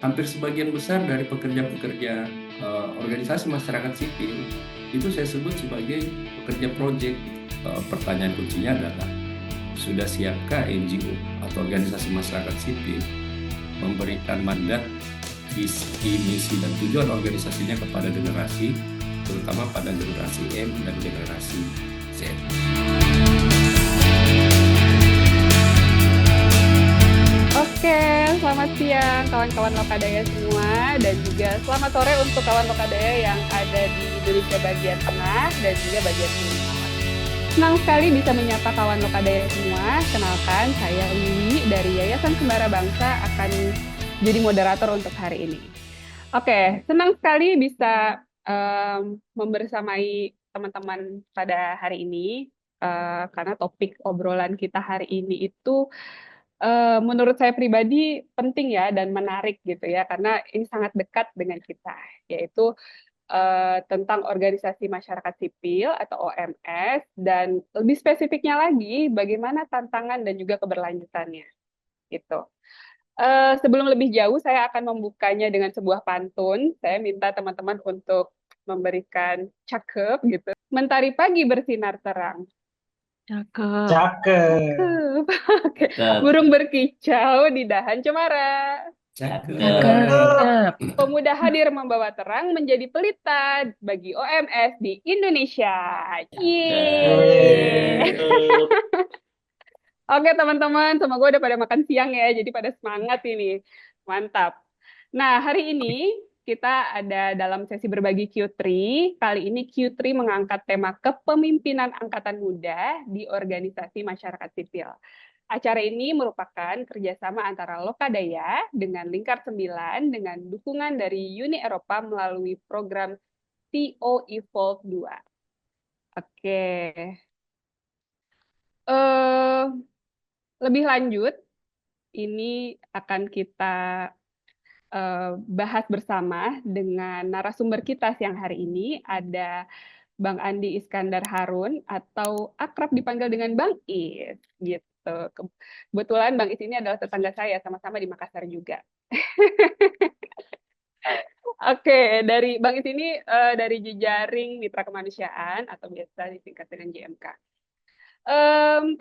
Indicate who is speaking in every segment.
Speaker 1: hampir sebagian besar dari pekerja-pekerja organisasi masyarakat sipil itu saya sebut sebagai pekerja proyek. Pertanyaan kuncinya adalah sudah siapkah NGO atau organisasi masyarakat sipil memberikan mandat, visi, misi, dan tujuan organisasinya kepada generasi, terutama pada generasi M dan generasi Z.
Speaker 2: Oke, selamat siang kawan-kawan Lokadaya semua dan juga selamat sore untuk kawan Lokadaya yang ada di Indonesia bagian tengah dan juga bagian timur. Senang sekali bisa menyapa kawan Lokadaya semua. Kenalkan, saya Wiwi dari Yayasan Sembara Bangsa akan jadi moderator untuk hari ini. Oke, senang sekali bisa membersamai teman-teman pada hari ini karena topik obrolan kita hari ini itu menurut saya pribadi penting ya dan menarik gitu ya karena ini sangat dekat dengan kita, yaitu tentang organisasi masyarakat sipil atau OMS dan lebih spesifiknya lagi bagaimana tantangan dan juga keberlanjutannya gitu. Sebelum lebih jauh saya akan membukanya dengan sebuah pantun. Saya minta teman-teman untuk memberikan cakep gitu. Mentari pagi bersinar terang. Cakep.
Speaker 3: Cakep.
Speaker 2: Cakep. Oke.
Speaker 1: Cakep,
Speaker 2: Burung berkicau di dahan cemara.
Speaker 1: cakep.
Speaker 3: Cakep.
Speaker 2: Cakep. Pemuda hadir membawa terang menjadi pelita bagi OMS di Indonesia. Yeay.
Speaker 3: Wih.
Speaker 2: Oke teman-teman, semoga udah pada makan siang ya, jadi pada semangat ini. Mantap. Nah, hari ini kita ada dalam sesi berbagi Q3. Kali ini Q3 mengangkat tema kepemimpinan angkatan muda di organisasi masyarakat sipil. Acara ini merupakan kerjasama antara Lokadaya dengan Lingkar 9 dengan dukungan dari Uni Eropa melalui program TO Evolve 2. Oke. Eh, Lebih lanjut, ini akan kita bahas bersama dengan narasumber kita siang hari ini. Ada Bang Andi Iskandar Harun atau akrab dipanggil dengan Bang Is gitu. Kebetulan Bang Is ini adalah tetangga saya, sama-sama di Makassar juga. Oke, dari Bang Is ini dari Jejaring Mitra Kemanusiaan atau biasa disingkat dengan JMK.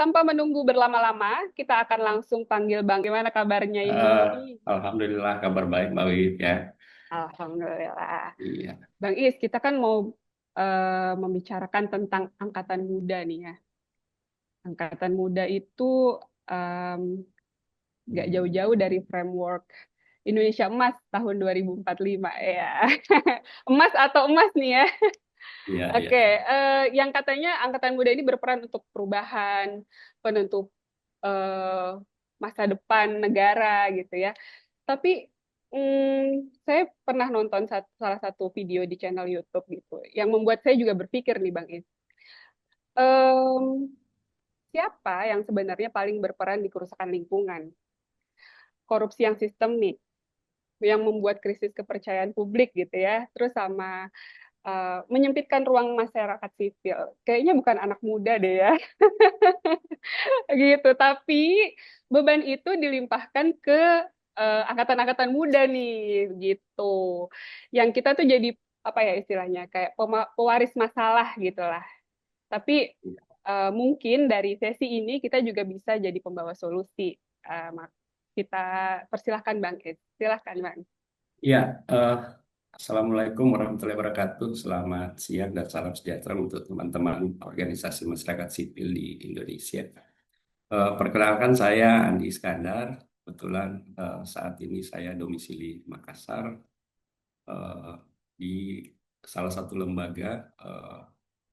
Speaker 2: Tanpa menunggu berlama-lama, kita akan langsung panggil Bang. Gimana kabarnya
Speaker 1: Eh,
Speaker 2: ini?
Speaker 1: Alhamdulillah kabar baik Mbak Wiwi ya.
Speaker 2: Alhamdulillah.
Speaker 1: Iya.
Speaker 2: Bang Is, kita kan mau membicarakan tentang angkatan muda nih ya. Angkatan muda itu em, nggak jauh-jauh dari framework Indonesia Emas tahun 2045 ya. Emas atau emas nih ya.
Speaker 1: Iya, iya.
Speaker 2: Oke, yang katanya angkatan muda ini berperan untuk perubahan, penentu eh, masa depan negara gitu ya. Tapi saya pernah nonton salah satu video di channel YouTube gitu, yang membuat saya juga berpikir nih Bang Is. Em, Siapa yang sebenarnya paling berperan di kerusakan lingkungan? Korupsi yang sistemik, yang membuat krisis kepercayaan publik gitu ya, terus sama menyempitkan ruang masyarakat sipil. Kayaknya bukan anak muda deh ya, gitu. Tapi beban itu dilimpahkan ke angkatan-angkatan muda nih, gitu. Yang kita tuh jadi apa ya istilahnya, kayak pewaris masalah gitulah. Tapi mungkin dari sesi ini kita juga bisa jadi pembawa solusi. Kita persilahkan Bang Ed. Silahkan Bang.
Speaker 1: Iya, Assalamualaikum warahmatullahi wabarakatuh. Selamat siang dan salam sejahtera untuk teman-teman organisasi masyarakat sipil di Indonesia. Perkenalkan saya Andi Iskandar. Kebetulan saat ini saya domisili Makassar eh, di salah satu lembaga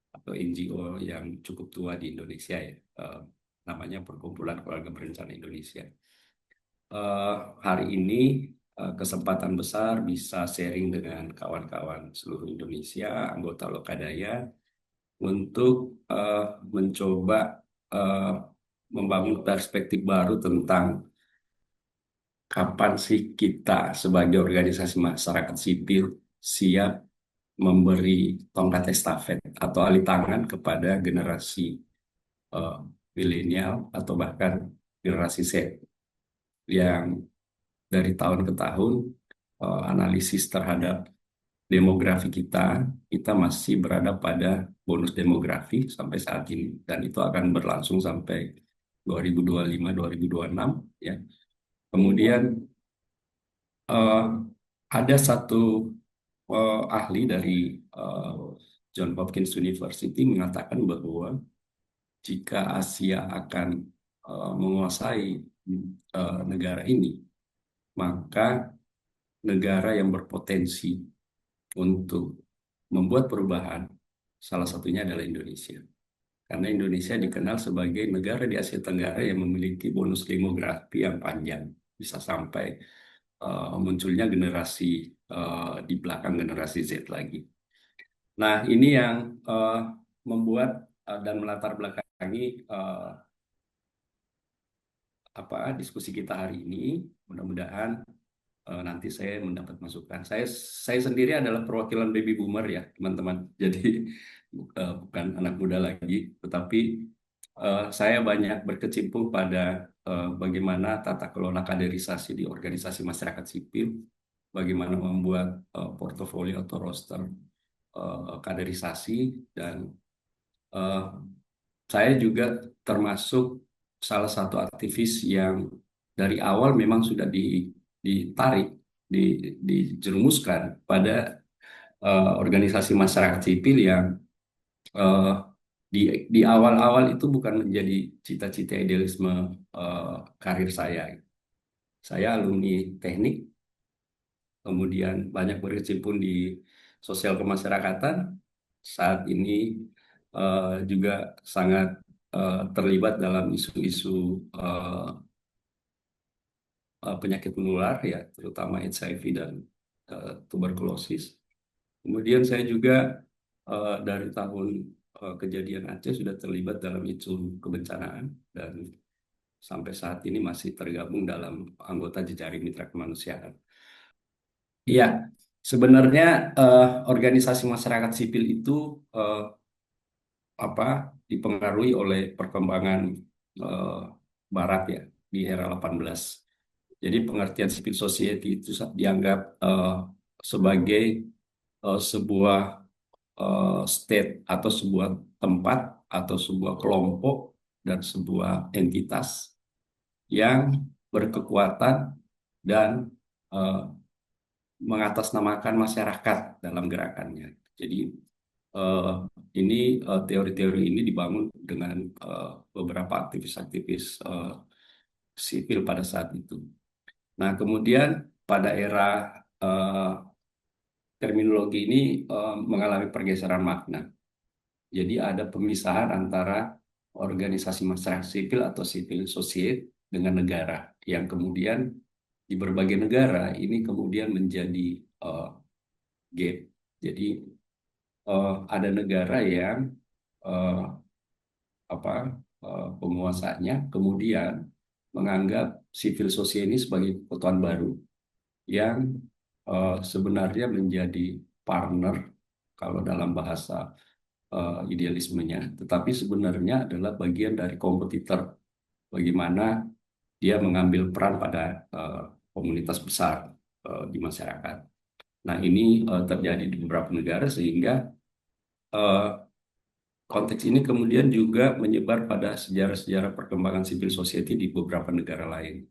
Speaker 1: atau NGO yang cukup tua di Indonesia ya. Namanya Perkumpulan Keluarga Berencana Indonesia. eh, Hari ini kesempatan besar bisa sharing dengan kawan-kawan seluruh Indonesia, anggota Lokadaya, untuk mencoba eh, membangun perspektif baru tentang kapan sih kita sebagai organisasi masyarakat sipil siap memberi tongkat estafet atau alih tangan kepada generasi eh, milenial atau bahkan generasi Z yang dari tahun ke tahun analisis terhadap demografi kita, kita masih berada pada bonus demografi sampai saat ini, dan itu akan berlangsung sampai 2025-2026 ya. Kemudian eh, ada satu ahli dari eh, John Hopkins University mengatakan bahwa jika Asia akan menguasai negara ini, maka negara yang berpotensi untuk membuat perubahan salah satunya adalah Indonesia. Karena Indonesia dikenal sebagai negara di Asia Tenggara yang memiliki bonus demografi yang panjang, bisa sampai munculnya generasi di belakang generasi Z lagi. Nah, ini yang membuat dan melatar belakangi apa diskusi kita hari ini. Mudah-mudahan nanti saya mendapat masukan. Saya sendiri adalah perwakilan baby boomer ya, teman-teman. Jadi bukan anak muda lagi, tetapi saya banyak berkecimpung pada bagaimana tata kelola kaderisasi di organisasi masyarakat sipil, bagaimana membuat portofolio atau roster kaderisasi, dan eh, saya juga termasuk salah satu aktivis yang dari awal memang sudah ditarik, di, dijerumuskan pada organisasi masyarakat sipil yang eh, di di awal-awal itu bukan menjadi cita-cita idealisme eh, karir saya. Saya alumni teknik, kemudian banyak berkecimpung di sosial kemasyarakatan. Saat ini juga sangat terlibat dalam isu-isu eh, penyakit menular ya, terutama HIV dan tuberkulosis. Kemudian saya juga dari tahun kejadian Aceh sudah terlibat dalam isu kebencanaan, dan sampai saat ini masih tergabung dalam anggota jejaring mitra kemanusiaan. Iya, sebenarnya eh, organisasi masyarakat sipil itu eh, apa dipengaruhi oleh perkembangan eh, Barat ya di era 18. Jadi pengertian civil society itu dianggap sebagai sebuah state atau sebuah tempat atau sebuah kelompok dan sebuah entitas yang berkekuatan dan eh, mengatasnamakan masyarakat dalam gerakannya. Jadi eh, ini teori-teori ini dibangun dengan beberapa aktivis-aktivis sipil pada saat itu. Nah, kemudian pada era eh, terminologi ini mengalami pergeseran makna. Jadi ada pemisahan antara organisasi masyarakat sipil atau civil society dengan negara, yang kemudian di berbagai negara ini kemudian menjadi eh, gap. Jadi ada negara yang eh, apa penguasanya kemudian menganggap civil society ini sebagai kekuatan baru yang sebenarnya menjadi partner kalau dalam bahasa idealismenya, tetapi sebenarnya adalah bagian dari kompetitor, bagaimana dia mengambil peran pada komunitas besar di masyarakat. Nah, ini terjadi di beberapa negara, sehingga eh, konteks ini kemudian juga menyebar pada sejarah-sejarah perkembangan civil society di beberapa negara lain.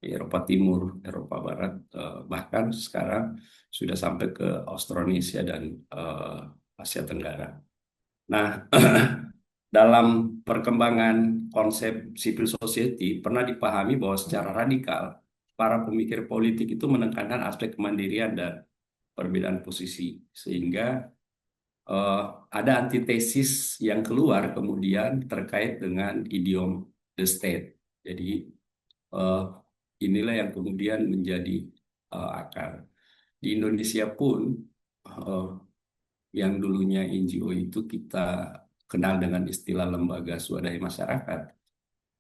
Speaker 1: Eropa Timur, Eropa Barat, bahkan sekarang sudah sampai ke Austronesia dan Asia Tenggara. Nah, dalam perkembangan konsep civil society pernah dipahami bahwa secara radikal para pemikir politik itu menekankan aspek kemandirian dan perbedaan posisi, sehingga eh, ada antitesis yang keluar kemudian terkait dengan idiom the state. Jadi eh, inilah yang kemudian menjadi akar. Di Indonesia pun eh, yang dulunya NGO itu kita kenal dengan istilah lembaga swadaya masyarakat,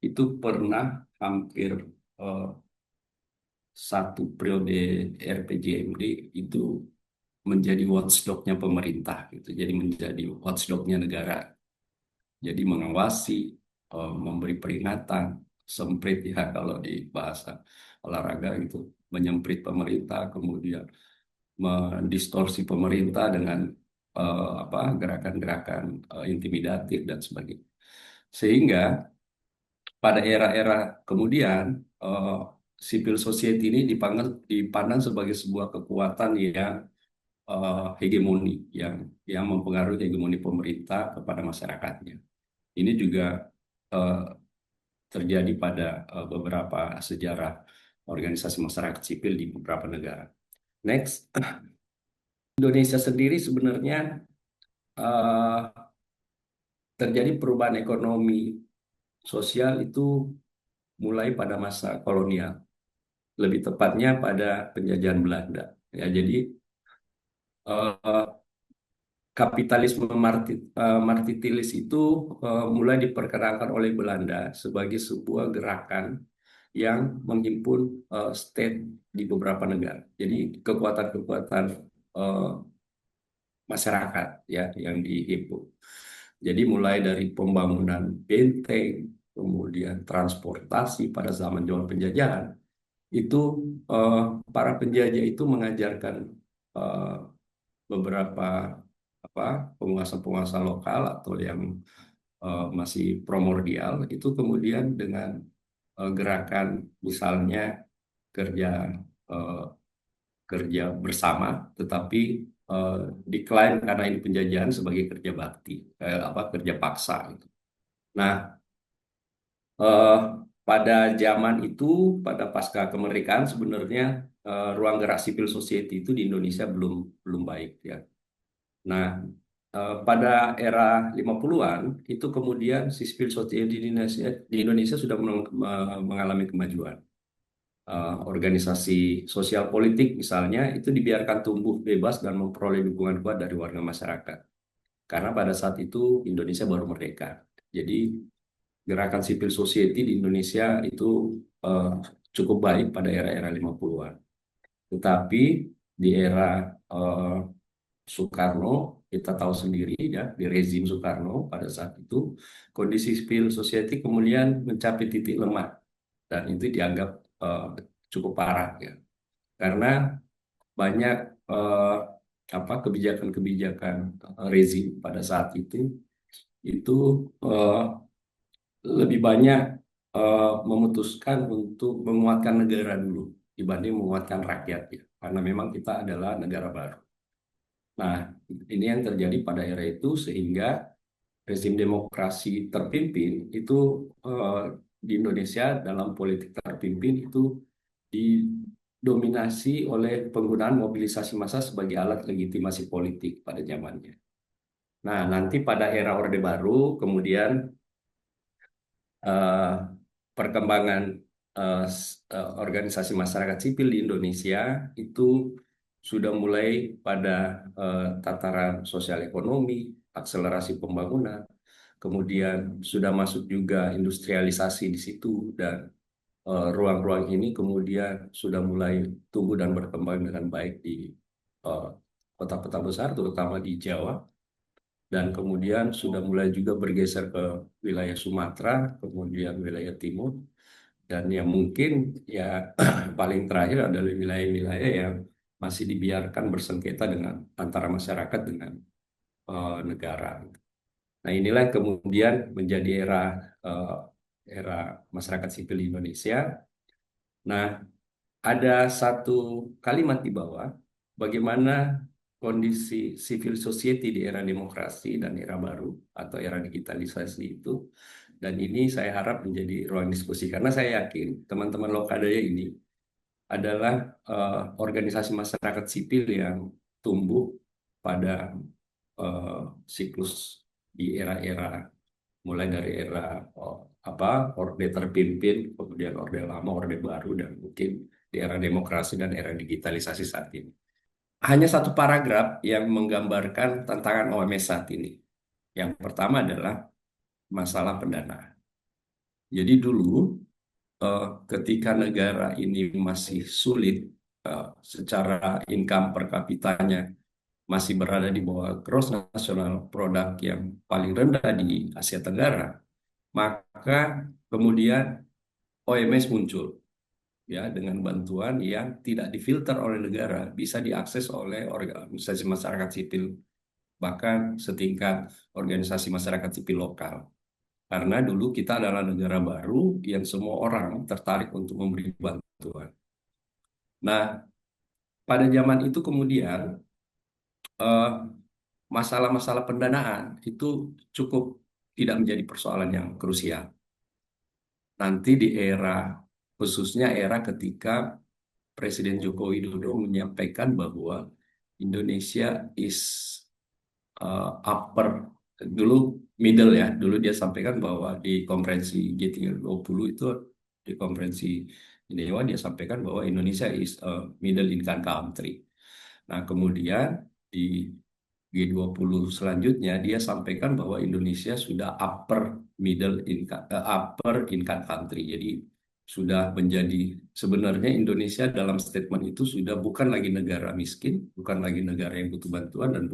Speaker 1: itu pernah hampir eh, satu periode RPJMD itu menjadi watchdog-nya pemerintah gitu. Jadi menjadi watchdog-nya negara. Jadi mengawasi, memberi peringatan, semprit ya kalau di bahasa olahraga gitu. menyemprit pemerintah, kemudian mendistorsi pemerintah dengan apa gerakan-gerakan intimidatif dan sebagainya. Sehingga pada era-era kemudian eh, civil society ini dipandang sebagai sebuah kekuatan yang hegemoni, yang mempengaruhi hegemoni pemerintah kepada masyarakatnya. Ini juga eh, terjadi pada beberapa sejarah organisasi masyarakat sipil di beberapa negara. Next, Indonesia sendiri sebenarnya eh, terjadi perubahan ekonomi sosial itu mulai pada masa kolonial, lebih tepatnya pada penjajahan Belanda. Ya, jadi eh, kapitalisme martitilis itu mulai diperkenalkan oleh Belanda sebagai sebuah gerakan yang menghimpun state di beberapa negara. Jadi kekuatan-kekuatan eh, masyarakat ya yang dihimpun. Jadi mulai dari pembangunan benteng, kemudian transportasi pada zaman penjajahan, itu eh, para penjajah itu mengajarkan eh, beberapa apa penguasa-penguasa lokal atau yang masih primordial itu kemudian dengan gerakan misalnya kerja eh, kerja bersama, tetapi eh, diklaim karena ini penjajahan sebagai kerja bakti, kerja paksa gitu. Nah, eh, pada zaman itu, pada pasca kemerdekaan sebenarnya ruang gerak civil society itu di Indonesia belum belum baik ya. Nah, pada era 50-an itu kemudian si civil society di Indonesia sudah mengalami kemajuan. Organisasi sosial politik misalnya itu dibiarkan tumbuh bebas dan memperoleh dukungan kuat dari warga masyarakat. Karena pada saat itu Indonesia baru merdeka. Jadi gerakan civil society di Indonesia itu eh, cukup baik pada era-era 50-an. Tetapi di era eh, Soekarno, kita tahu sendiri ya, di rezim Soekarno pada saat itu, kondisi civil society kemudian mencapai titik lemah. Dan itu dianggap eh, cukup parah ya. Karena banyak eh, kebijakan-kebijakan rezim pada saat itu eh, lebih banyak memutuskan untuk menguatkan negara dulu dibanding menguatkan rakyat ya. Karena memang kita adalah negara baru. Nah, ini yang terjadi pada era itu sehingga rezim demokrasi terpimpin itu eh, di Indonesia dalam politik terpimpin itu didominasi oleh penggunaan mobilisasi massa sebagai alat legitimasi politik pada zamannya. Nah, nanti pada era Orde Baru kemudian eh, perkembangan organisasi masyarakat sipil di Indonesia itu sudah mulai pada tataran sosial ekonomi, akselerasi pembangunan, kemudian sudah masuk juga industrialisasi di situ dan ruang-ruang ini kemudian sudah mulai tumbuh dan berkembang dengan baik di eh, kota-kota besar, terutama di Jawa dan kemudian sudah mulai juga bergeser ke wilayah Sumatera, kemudian wilayah Timur, dan yang mungkin ya paling terakhir adalah wilayah-wilayah yang masih dibiarkan bersengketa dengan antara masyarakat dengan negara. Nah inilah kemudian menjadi eh, era masyarakat sipil di Indonesia. Nah ada satu kalimat di bawah bagaimana kondisi civil society di era demokrasi dan era baru atau era digitalisasi itu. Dan ini saya harap menjadi ruang diskusi karena saya yakin teman-teman Lokadaya ini adalah organisasi masyarakat sipil yang tumbuh pada eh, siklus di era-era mulai dari era oh, orde terpimpin, kemudian orde lama, orde baru, dan mungkin di era demokrasi dan era digitalisasi saat ini. Hanya satu paragraf yang menggambarkan tantangan OMS saat ini. Yang pertama adalah masalah pendanaan. Jadi dulu ketika negara ini masih sulit secara income per kapitanya masih berada di bawah gross national product yang paling rendah di Asia Tenggara, maka kemudian OMS muncul. ya dengan bantuan yang tidak difilter oleh negara, bisa diakses oleh organisasi masyarakat sipil, bahkan setingkat organisasi masyarakat sipil lokal. Karena dulu kita adalah negara baru yang semua orang tertarik untuk memberi bantuan. Nah, pada zaman itu kemudian eh, masalah-masalah pendanaan itu cukup tidak menjadi persoalan yang krusial. Nanti di era, khususnya era ketika Presiden Joko Widodo menyampaikan bahwa Indonesia is upper, dulu middle ya, dulu dia sampaikan bahwa di konferensi G30 itu, di konferensi Jenewa dia sampaikan bahwa Indonesia is a middle income country. Nah, kemudian di G20 selanjutnya dia sampaikan bahwa Indonesia sudah upper income country. Jadi sudah menjadi, sebenarnya Indonesia dalam statement itu sudah bukan lagi negara miskin, bukan lagi negara yang butuh bantuan, dan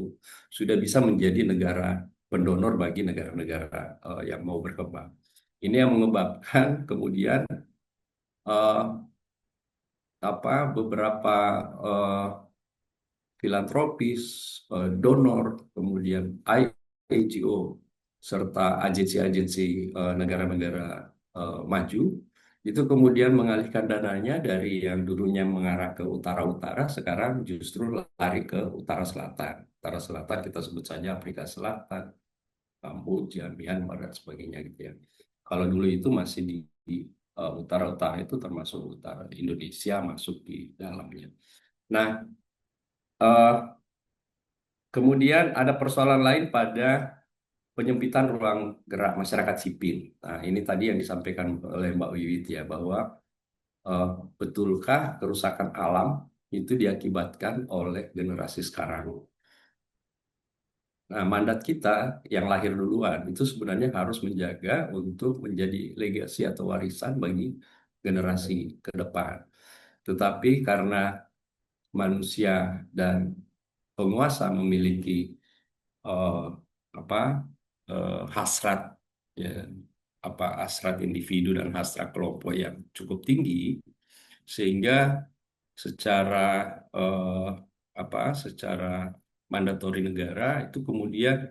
Speaker 1: sudah bisa menjadi negara pendonor bagi negara-negara yang mau berkembang. Ini yang menyebabkan kemudian eh, beberapa eh, filantropis, donor, kemudian INGO, serta agensi-agensi negara-negara maju, itu kemudian mengalihkan dananya dari yang dulunya mengarah ke utara-utara, sekarang justru lari ke utara selatan. Utara selatan kita sebut saja Afrika Selatan, Kamboja, Myanmar, dan sebagainya gitu ya. Kalau dulu itu masih di utara-utara itu termasuk utara Indonesia masuk di dalamnya. Nah, eh, kemudian ada persoalan lain pada penyempitan ruang gerak masyarakat sipil. Nah, ini tadi yang disampaikan oleh Mbak Wiwit ya, bahwa eh, betulkah kerusakan alam itu diakibatkan oleh generasi sekarang? Nah, mandat kita yang lahir duluan itu sebenarnya harus menjaga untuk menjadi legasi atau warisan bagi generasi ke depan. Tetapi karena manusia dan penguasa memiliki eh, apa hasrat, ya, hasrat individu dan hasrat kelompok yang cukup tinggi, sehingga secara eh, secara mandatori negara itu kemudian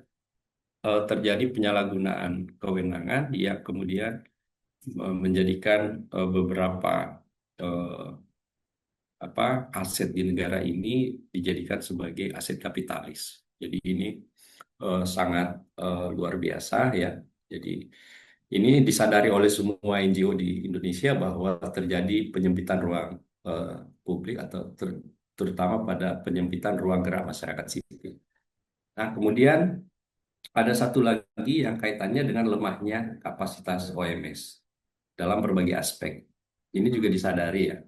Speaker 1: terjadi penyalahgunaan kewenangan yang kemudian menjadikan beberapa eh, aset di negara ini dijadikan sebagai aset kapitalis. Jadi ini sangat luar biasa ya. Jadi ini disadari oleh semua NGO di Indonesia bahwa terjadi penyempitan ruang eh, publik, atau terutama pada penyempitan ruang gerak masyarakat sipil. Nah, kemudian ada satu lagi yang kaitannya dengan lemahnya kapasitas OMS dalam berbagai aspek. Ini juga disadari ya.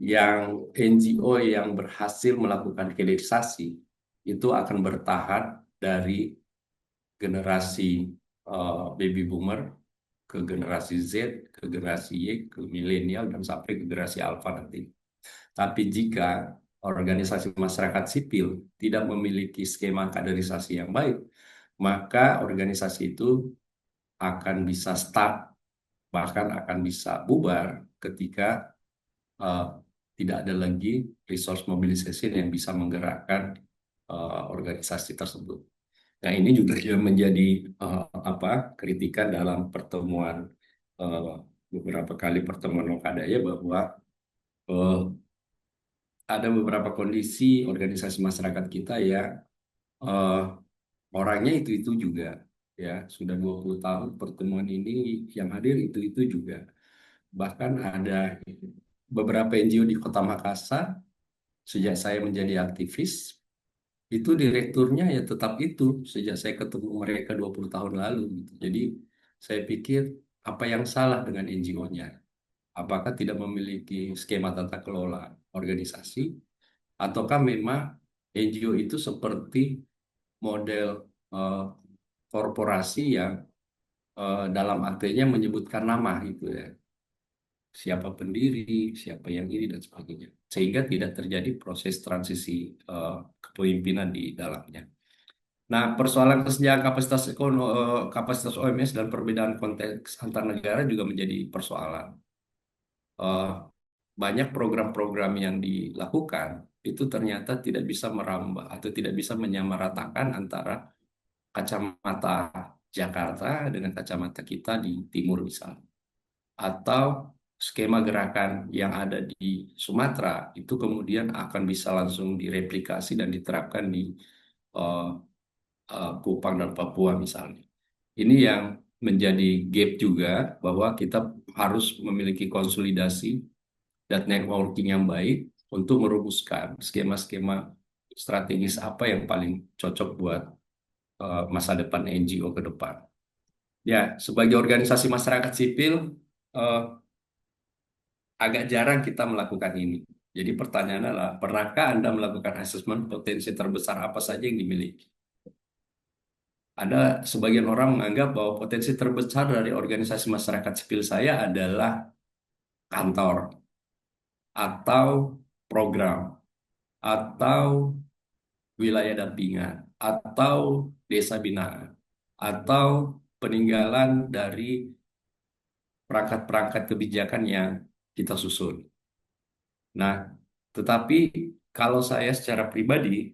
Speaker 1: Yang NGO yang berhasil melakukan hilirisasi itu akan bertahan dari generasi baby boomer ke generasi Z, ke generasi Y, ke milenial, dan sampai ke generasi alpha nanti. Tapi jika organisasi masyarakat sipil tidak memiliki skema kaderisasi yang baik, maka organisasi itu akan bisa stuck, bahkan akan bisa bubar ketika eh, tidak ada lagi resource mobilization yang bisa menggerakkan organisasi tersebut. Nah, ini juga yang menjadi kritikan dalam pertemuan eh, beberapa kali pertemuan Lokadaya, bahwa eh, ada beberapa kondisi organisasi masyarakat kita ya, eh, orangnya itu juga ya, sudah 20 tahun pertemuan ini yang hadir itu juga. Bahkan ada beberapa NGO di Kota Makassar, sejak saya menjadi aktivis, itu direkturnya ya tetap itu sejak saya ketemu mereka 20 tahun lalu gitu. Jadi saya pikir, apa yang salah dengan NGO-nya? Apakah tidak memiliki skema tata kelola organisasi, ataukah memang NGO itu seperti model eh, korporasi yang dalam artinya menyebutkan nama gitu ya, siapa pendiri, siapa yang ini, dan sebagainya, sehingga tidak terjadi proses transisi kepemimpinan di dalamnya. Nah, persoalan kesejahteraan kapasitas OMS dan perbedaan konteks antar negara juga menjadi persoalan. eh, banyak program-program yang dilakukan itu ternyata tidak bisa merambah atau tidak bisa menyamaratakan antara kacamata Jakarta dengan kacamata kita di timur misalnya. Atau skema gerakan yang ada di Sumatera itu kemudian akan bisa langsung direplikasi dan diterapkan di eh, Kupang dan Papua misalnya. Ini yang menjadi gap juga bahwa kita harus memiliki konsolidasi dan networking yang baik untuk merumuskan skema-skema strategis apa yang paling cocok buat masa depan NGO ke depan. Ya, sebagai organisasi masyarakat sipil, eh, agak jarang kita melakukan ini. Jadi pertanyaannya adalah, pernahkah Anda melakukan asesmen potensi terbesar apa saja yang dimiliki? Ada sebagian orang menganggap bahwa potensi terbesar dari organisasi masyarakat sipil saya adalah kantor, atau program, atau wilayah dampingan, atau desa binaan, atau peninggalan dari perangkat-perangkat kebijakan yang kita susun. Nah, tetapi kalau saya secara pribadi,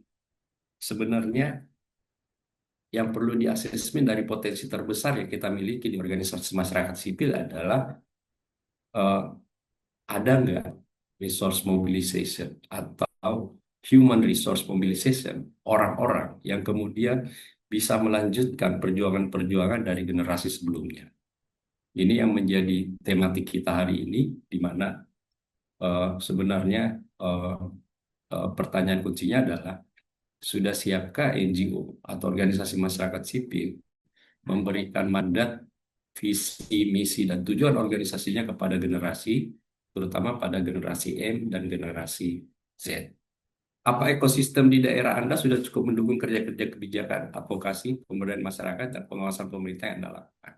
Speaker 1: sebenarnya yang perlu diasesmen dari potensi terbesar yang kita miliki di organisasi masyarakat sipil adalah eh, ada nggak resource mobilization atau human resource mobilization, orang-orang yang kemudian bisa melanjutkan perjuangan-perjuangan dari generasi sebelumnya. Ini yang menjadi tematik kita hari ini, di mana sebenarnya eh, pertanyaan kuncinya adalah, sudah siapkah NGO atau organisasi masyarakat sipil memberikan mandat, visi, misi, dan tujuan organisasinya kepada generasi, terutama pada generasi M dan generasi Z. Apa ekosistem di daerah Anda sudah cukup mendukung kerja-kerja kebijakan, advokasi, pemberdayaan masyarakat, dan pengawasan pemerintah yang Anda lakukan?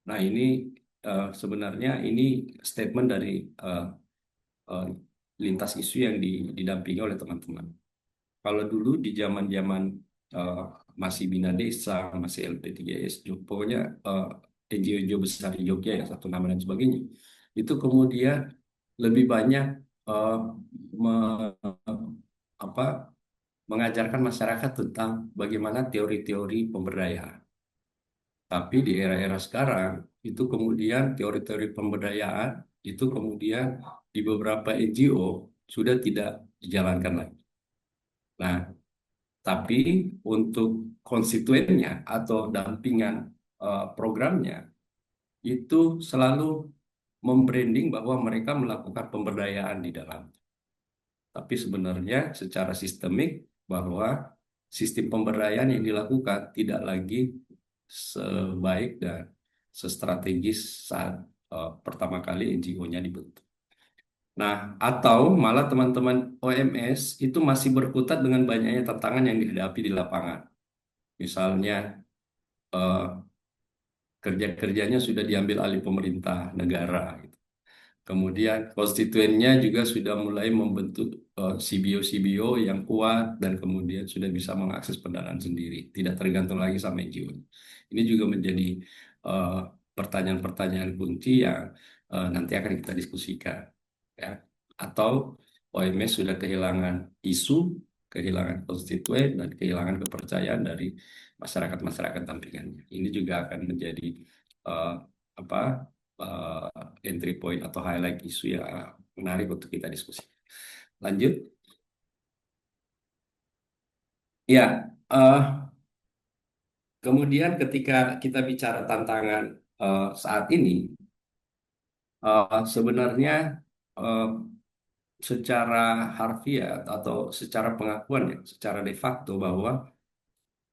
Speaker 1: Nah, ini sebenarnya ini statement dari eh, eh, lintas isu yang didampingi oleh teman-teman. Kalau dulu di zaman-zaman eh, masih Bina Desa, masih LP3S, pokoknya NGO-NGO besar di Jogja ya, satu nama dan sebagainya, itu kemudian lebih banyak eh, me- apa, mengajarkan masyarakat tentang bagaimana teori-teori pemberdayaan. Tapi di era-era sekarang, itu kemudian teori-teori pemberdayaan itu kemudian di beberapa NGO sudah tidak dijalankan lagi. Nah, tapi untuk konstituennya atau dampingan programnya itu selalu membranding bahwa mereka melakukan pemberdayaan di dalam. Tapi sebenarnya secara sistemik bahwa sistem pemberdayaan yang dilakukan tidak lagi sebaik dan sestrategis saat pertama kali NGO-nya dibentuk. Nah, atau malah teman-teman OMS itu masih berkutat dengan banyaknya tantangan yang dihadapi di lapangan. Misalnya eh, kerja-kerjanya sudah diambil alih pemerintah negara, gitu. Kemudian konstituennya juga sudah mulai membentuk CBO-CBO yang kuat dan kemudian sudah bisa mengakses pendanaan sendiri, tidak tergantung lagi sama NGO. Ini juga menjadi eh, pertanyaan-pertanyaan kunci yang nanti akan kita diskusikan, ya. Atau OMS sudah kehilangan isu, kehilangan konstituen, dan kehilangan kepercayaan dari masyarakat-masyarakat dampingannya. Ini juga akan menjadi eh, apa entry point atau highlight isu yang menarik untuk kita diskusi. Lanjut. Ya, kemudian ketika kita bicara tantangan saat ini, sebenarnya eh, secara harfiah atau secara pengakuan ya, secara de facto bahwa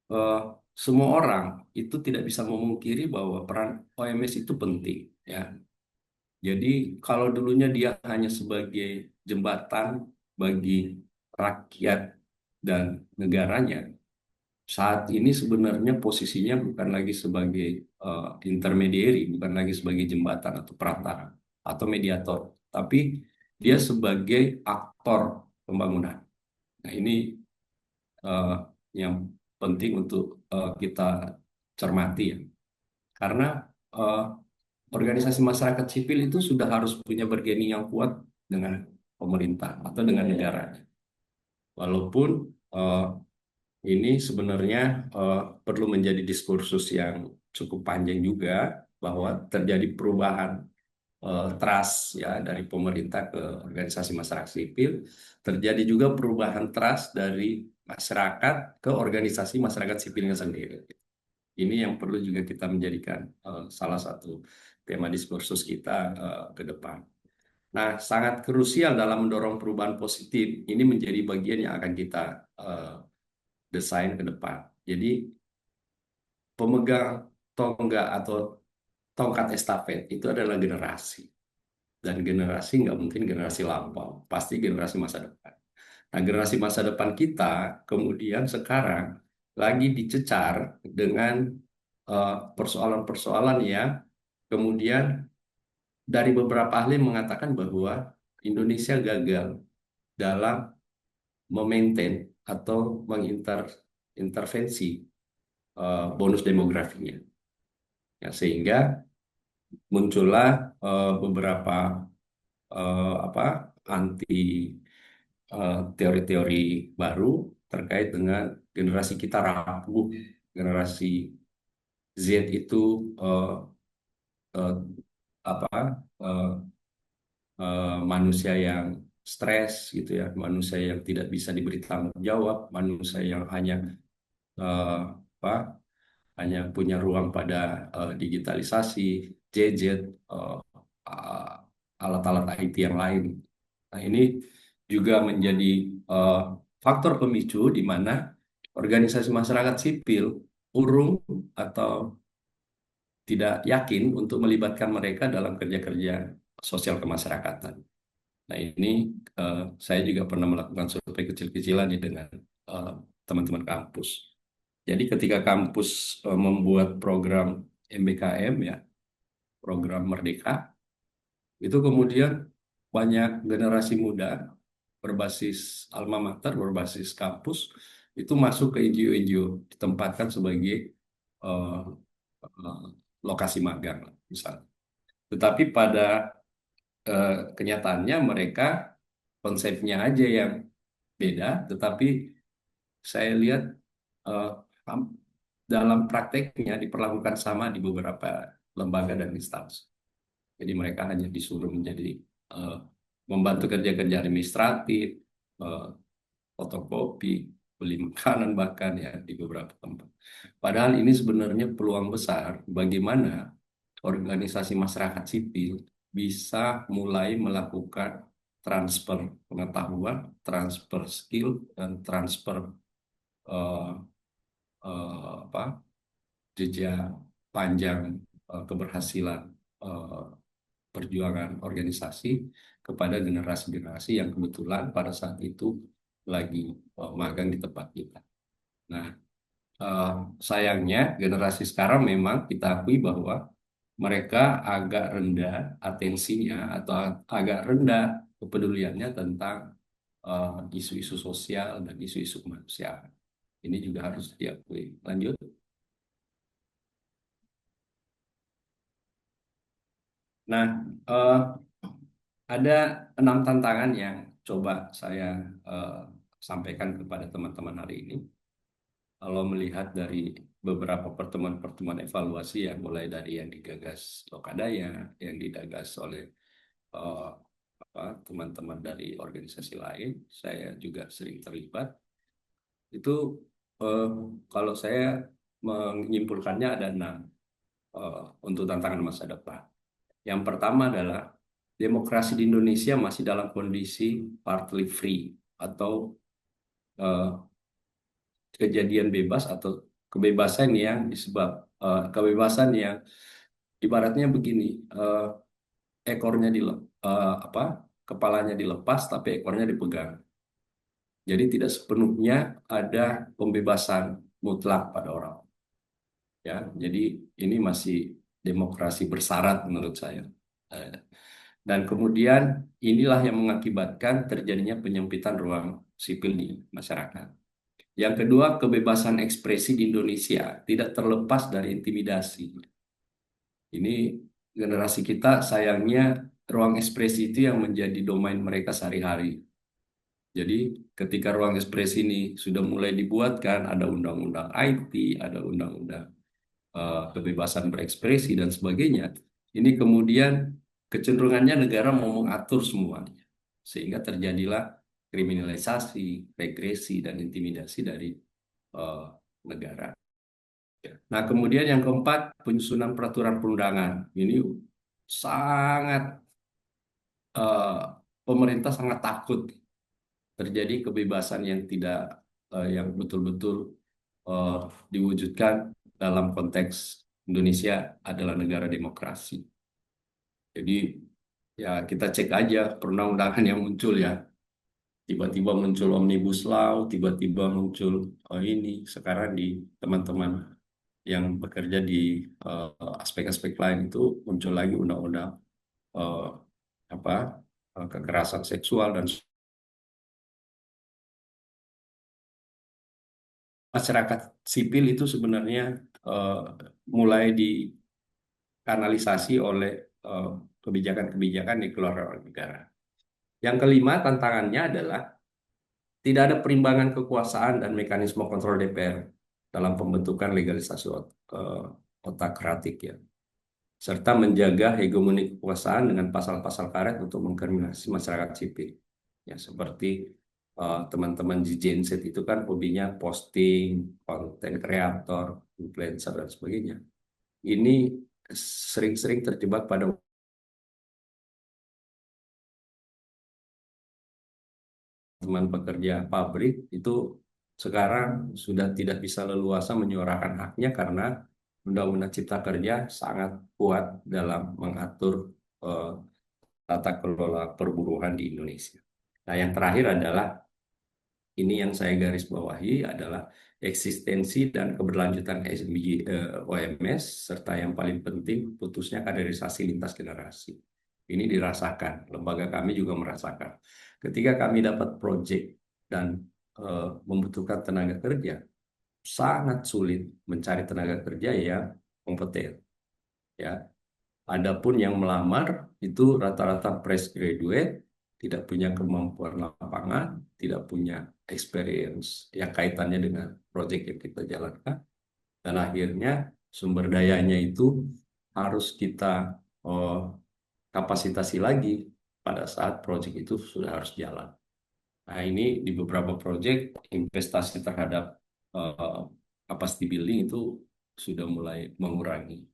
Speaker 1: eh, semua orang itu tidak bisa memungkiri bahwa peran OMS itu penting, ya. Jadi kalau dulunya dia hanya sebagai jembatan bagi rakyat dan negaranya, saat ini sebenarnya posisinya bukan lagi sebagai intermediary, bukan lagi sebagai jembatan atau perantara atau mediator, tapi dia sebagai aktor pembangunan. Nah, ini eh, yang penting untuk kita cermati ya, karena eh, organisasi masyarakat sipil itu sudah harus punya bargaining yang kuat dengan pemerintah atau dengan negara. Walaupun eh, ini sebenarnya perlu menjadi diskursus yang cukup panjang juga bahwa terjadi perubahan trust ya dari pemerintah ke organisasi masyarakat sipil, terjadi juga perubahan trust dari masyarakat ke organisasi masyarakat sipilnya sendiri. Ini yang perlu juga kita menjadikan salah satu tema diskursus kita ke depan. Nah, sangat krusial dalam mendorong perubahan positif. Ini menjadi bagian yang akan kita eh, desain ke depan. Jadi, pemegang tonggak atau tongkat estafet itu adalah generasi. Dan generasi nggak mungkin generasi lampau, pasti generasi masa depan. Nah, generasi masa depan kita kemudian sekarang lagi dicecar dengan persoalan-persoalan yang kemudian dari beberapa ahli mengatakan bahwa Indonesia gagal dalam memaintain atau mengintervensi bonus demografinya. Ya, sehingga muncullah beberapa apa anti teori-teori baru terkait dengan generasi kita rapuh, generasi Z itu eh, eh, apa eh, manusia yang stres gitu ya, manusia yang tidak bisa diberi tanggung jawab, manusia yang hanya eh, apa hanya punya ruang pada digitalisasi, gadget, eh, alat-alat IT yang lain. Nah, ini juga menjadi eh, faktor pemicu di mana organisasi masyarakat sipil urung atau tidak yakin untuk melibatkan mereka dalam kerja-kerja sosial kemasyarakatan. Nah, ini saya juga pernah melakukan survei kecil-kecilan nih dengan eh, teman-teman kampus. Jadi ketika kampus membuat program MBKM ya, program Merdeka, itu kemudian banyak generasi muda berbasis alma mater, berbasis kampus, itu masuk ke NGO-NGO, ditempatkan sebagai eh, eh, lokasi magang, misalnya. Tetapi pada kenyataannya mereka konsepnya aja yang beda, tetapi saya lihat eh, dalam prakteknya diperlakukan sama di beberapa lembaga dan instansi. Jadi mereka hanya disuruh menjadi eh, membantu kerja-kerja administratif, eh, fotokopi, beli makanan bahkan ya di beberapa tempat. Padahal ini sebenarnya peluang besar bagaimana organisasi masyarakat sipil bisa mulai melakukan transfer pengetahuan, transfer skill, dan transfer eh, apa jejak panjang keberhasilan eh, perjuangan organisasi kepada generasi-generasi yang kebetulan pada saat itu lagi magang di tempat kita. Nah, eh, sayangnya generasi sekarang memang kita akui bahwa mereka agak rendah atensinya atau agak rendah kepeduliannya tentang isu-isu sosial dan isu-isu kemanusiaan. Ini juga harus diakui. Lanjut. Nah, eh, ada 6 tantangan yang coba saya eh, sampaikan kepada teman-teman hari ini. Kalau melihat dari beberapa pertemuan-pertemuan evaluasi yang mulai dari yang digagas Lokadaya, yang digagas oleh eh, teman-teman dari organisasi lain, saya juga sering terlibat. Itu eh, kalau saya menyimpulkannya ada 6 untuk tantangan masa depan. Yang pertama adalah demokrasi di Indonesia masih dalam kondisi partly free atau eh, kejadian bebas atau kebebasan yang kebebasan yang ibaratnya begini, ekornya apa kepalanya dilepas tapi ekornya dipegang. Jadi tidak sepenuhnya ada pembebasan mutlak pada orang. Ya, jadi ini masih demokrasi bersyarat menurut saya. Eh, Dan kemudian inilah yang mengakibatkan terjadinya penyempitan ruang sipil di masyarakat. Yang kedua, kebebasan ekspresi di Indonesia tidak terlepas dari intimidasi. Ini generasi kita sayangnya ruang ekspresi itu yang menjadi domain mereka sehari-hari. Jadi ketika ruang ekspresi ini sudah mulai dibuatkan, ada undang-undang IT, ada undang-undang kebebasan berekspresi dan sebagainya, ini kemudian kecenderungannya negara mau mengatur semuanya. Sehingga terjadilah kriminalisasi, regresi, dan intimidasi dari eh, negara. Nah, kemudian yang keempat, penyusunan peraturan perundangan. Ini sangat, eh, pemerintah sangat takut terjadi kebebasan yang tidak, yang betul-betul eh, diwujudkan dalam konteks Indonesia adalah negara demokrasi. Jadi ya kita cek aja perundang-undangan yang muncul ya. Tiba-tiba muncul Omnibus Law, tiba-tiba muncul ini sekarang di teman-teman yang bekerja di aspek-aspek lain itu muncul lagi undang-undang eh, apa kekerasan seksual dan masyarakat sipil itu sebenarnya eh, mulai dikanalisasi oleh eh, kebijakan-kebijakan di keluar negara. Yang kelima tantangannya adalah tidak ada perimbangan kekuasaan dan mekanisme kontrol DPR dalam pembentukan legalisasi eh, otak-kratik ya, serta menjaga hegemoni kekuasaan dengan pasal-pasal karet untuk mengkriminalisasi masyarakat sipil. Ya, seperti teman-teman di Gen Z itu kan hobinya posting, konten kreator, influencer, dan sebagainya. Ini sering-sering terjebak pada teman pekerja pabrik itu sekarang sudah tidak bisa leluasa menyuarakan haknya karena Undang-Undang Cipta Kerja sangat kuat dalam mengatur eh, tata kelola perburuhan di Indonesia. Nah, yang terakhir adalah ini yang saya garis bawahi adalah eksistensi dan keberlanjutan SMBG, OMS, serta yang paling penting putusnya kaderisasi lintas generasi. Ini dirasakan, lembaga kami juga merasakan. Ketika kami dapat proyek dan membutuhkan tenaga kerja, sangat sulit mencari tenaga kerja yang kompeten. Ya, adapun yang melamar itu rata-rata fresh graduate, tidak punya kemampuan lapangan, tidak punya experience yang kaitannya dengan proyek yang kita jalankan, dan akhirnya sumber dayanya itu harus kita oh, kapasitasi lagi pada saat proyek itu sudah harus jalan. Nah, ini di beberapa proyek investasi terhadap eh, capacity building itu sudah mulai mengurangi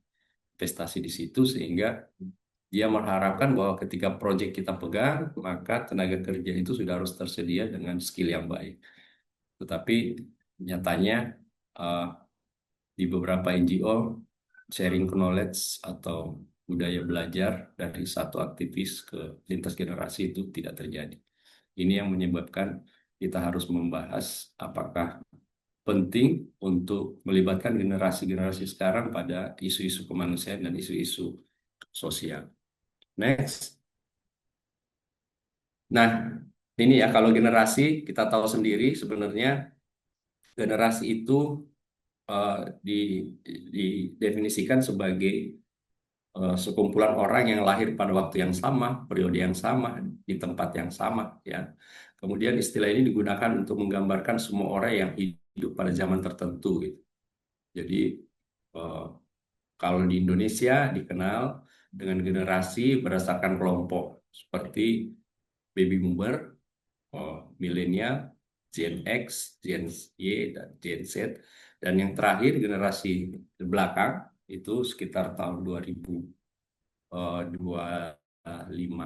Speaker 1: investasi di situ sehingga dia mengharapkan bahwa ketika proyek kita pegang, maka tenaga kerja itu sudah harus tersedia dengan skill yang baik. Tetapi nyatanya eh, di beberapa NGO sharing knowledge atau budaya belajar dari satu aktivis ke lintas generasi itu tidak terjadi. Ini yang menyebabkan kita harus membahas apakah penting untuk melibatkan generasi-generasi sekarang pada isu-isu kemanusiaan dan isu-isu sosial. Next. Nah, ini ya kalau generasi kita tahu sendiri sebenarnya generasi itu eh, didefinisikan sebagai sekumpulan orang yang lahir pada waktu yang sama, periode yang sama, di tempat yang sama ya. Kemudian istilah ini digunakan untuk menggambarkan semua orang yang hidup pada zaman tertentu gitu. Jadi eh, kalau di Indonesia dikenal dengan generasi berdasarkan kelompok seperti baby boomer, milenial, Gen X, Gen Y, dan Gen Z. Dan yang terakhir generasi belakang itu sekitar tahun 2025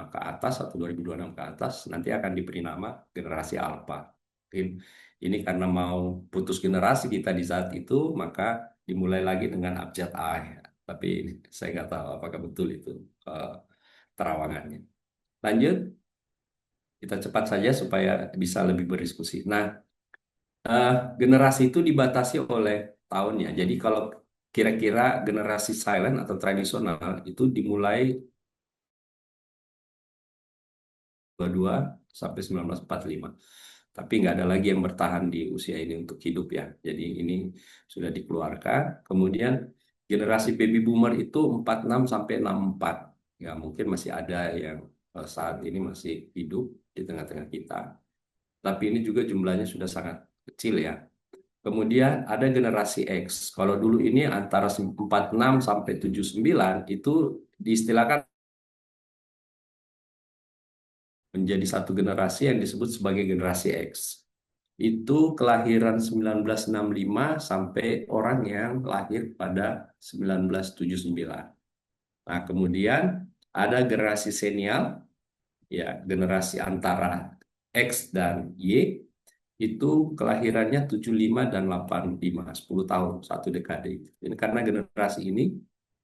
Speaker 1: ke atas atau 2026 ke atas nanti akan diberi nama generasi Alpha. Mungkin ini karena mau putus generasi kita di saat itu, maka dimulai lagi dengan abjad A. Ya. Tapi saya nggak tahu apakah betul itu eh, terawangannya. Lanjut, kita cepat saja supaya bisa lebih berdiskusi. Nah, eh, generasi itu dibatasi oleh tahunnya. Jadi kalau kira-kira generasi silent atau tradisional itu dimulai 22 sampai 1945. Tapi nggak ada lagi yang bertahan di usia ini untuk hidup ya. Jadi ini sudah dikeluarkan. Kemudian Generasi baby boomer itu 46 sampai 64. Ya, mungkin masih ada yang saat ini masih hidup di tengah-tengah kita. Tapi ini juga jumlahnya sudah sangat kecil ya. Kemudian ada generasi X. Kalau dulu ini antara 46 sampai 79 itu diistilahkan menjadi satu generasi yang disebut sebagai generasi X. Itu kelahiran 1965 sampai orang yang lahir pada 1979. Nah, kemudian ada generasi senial, ya generasi antara X dan Y, itu kelahirannya 75 dan 85, 10 tahun, satu dekade. Ini karena generasi ini,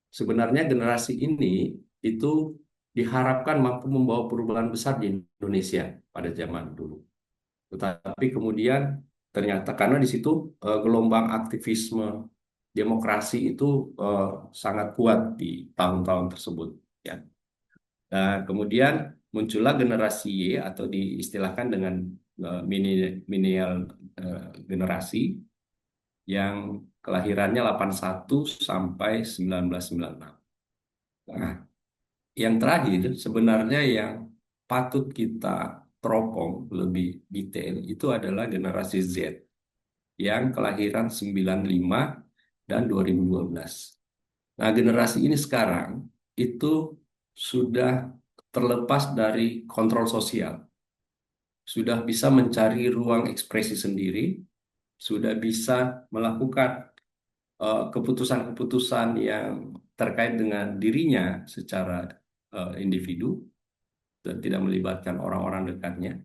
Speaker 1: sebenarnya generasi ini itu diharapkan mampu membawa perubahan besar di Indonesia pada zaman dulu. Tetapi kemudian ternyata karena di situ gelombang aktivisme demokrasi itu eh, sangat kuat di tahun-tahun tersebut, ya. Nah, kemudian muncullah generasi Y atau diistilahkan dengan milenial generasi yang kelahirannya 81 sampai 1996. Nah, yang terakhir sebenarnya yang patut kita teropong lebih detail itu adalah generasi Z yang kelahiran 95 dan 2012. Nah, generasi ini sekarang itu sudah terlepas dari kontrol sosial, sudah bisa mencari ruang ekspresi sendiri, sudah bisa melakukan keputusan-keputusan yang terkait dengan dirinya secara individu dan tidak melibatkan orang-orang dekatnya.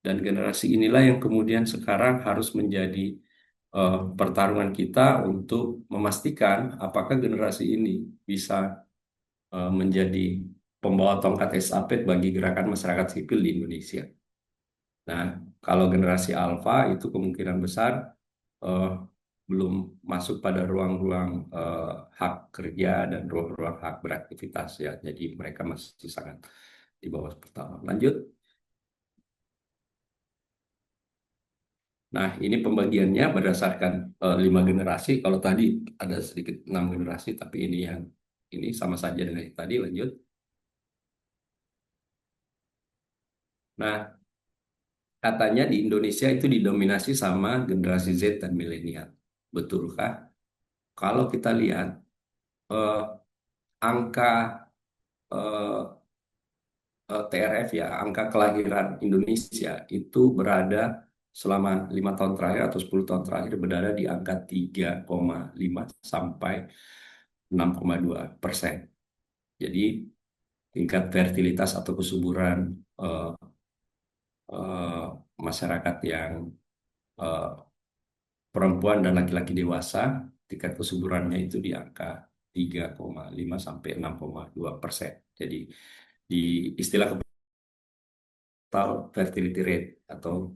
Speaker 1: Dan generasi inilah yang kemudian sekarang harus menjadi pertarungan kita untuk memastikan apakah generasi ini bisa menjadi pembawa tongkat estafet bagi gerakan masyarakat sipil di Indonesia. Nah, kalau generasi alfa itu kemungkinan besar eh, belum masuk pada ruang-ruang hak kerja dan ruang-ruang hak beraktivitas ya. Jadi mereka masih sangat di bawah pertama. Lanjut. Nah, ini pembagiannya berdasarkan 5 generasi. Kalau tadi ada sedikit 6 generasi, tapi ini sama saja dengan yang tadi. Lanjut. Nah, katanya di Indonesia itu didominasi sama generasi Z dan milenial. Betulkah? Kalau kita lihat eh, angka eh, TRF ya, angka kelahiran Indonesia itu berada selama 5 tahun terakhir atau 10 tahun terakhir berada di angka 3,5 sampai 6,2%. Jadi tingkat fertilitas atau kesuburan eh, eh, masyarakat yang eh, perempuan dan laki-laki dewasa, tingkat kesuburannya itu di angka 3,5 sampai 6,2%. Jadi di istilah total fertility rate atau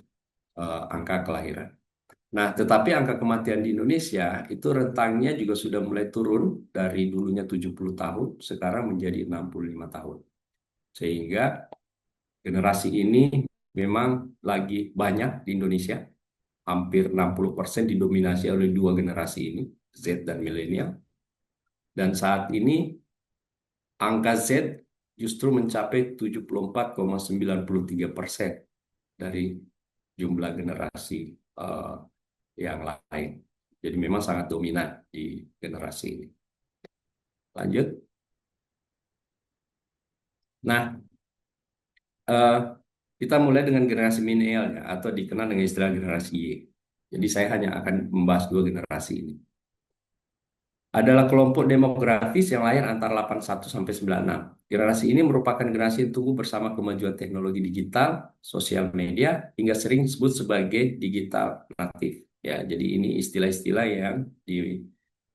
Speaker 1: angka kelahiran. Nah, tetapi angka kematian di Indonesia itu rentangnya juga sudah mulai turun dari dulunya 70 tahun, sekarang menjadi 65 tahun. Sehingga generasi ini memang lagi banyak di Indonesia, hampir 60% didominasi oleh dua generasi ini, Z dan milenial. Dan saat ini angka Z justru mencapai 74,93% dari jumlah generasi eh, yang lain. Jadi memang sangat dominan di generasi ini. Lanjut. Nah, eh, kita mulai dengan generasi milenial ya, atau dikenal dengan istilah generasi Y. Jadi saya hanya akan membahas dua generasi ini. Adalah kelompok demografis yang lahir antara 81 sampai 96. Generasi ini merupakan generasi yang tumbuh bersama kemajuan teknologi digital, sosial media, hingga sering disebut sebagai digital natif. Ya, jadi ini istilah-istilah yang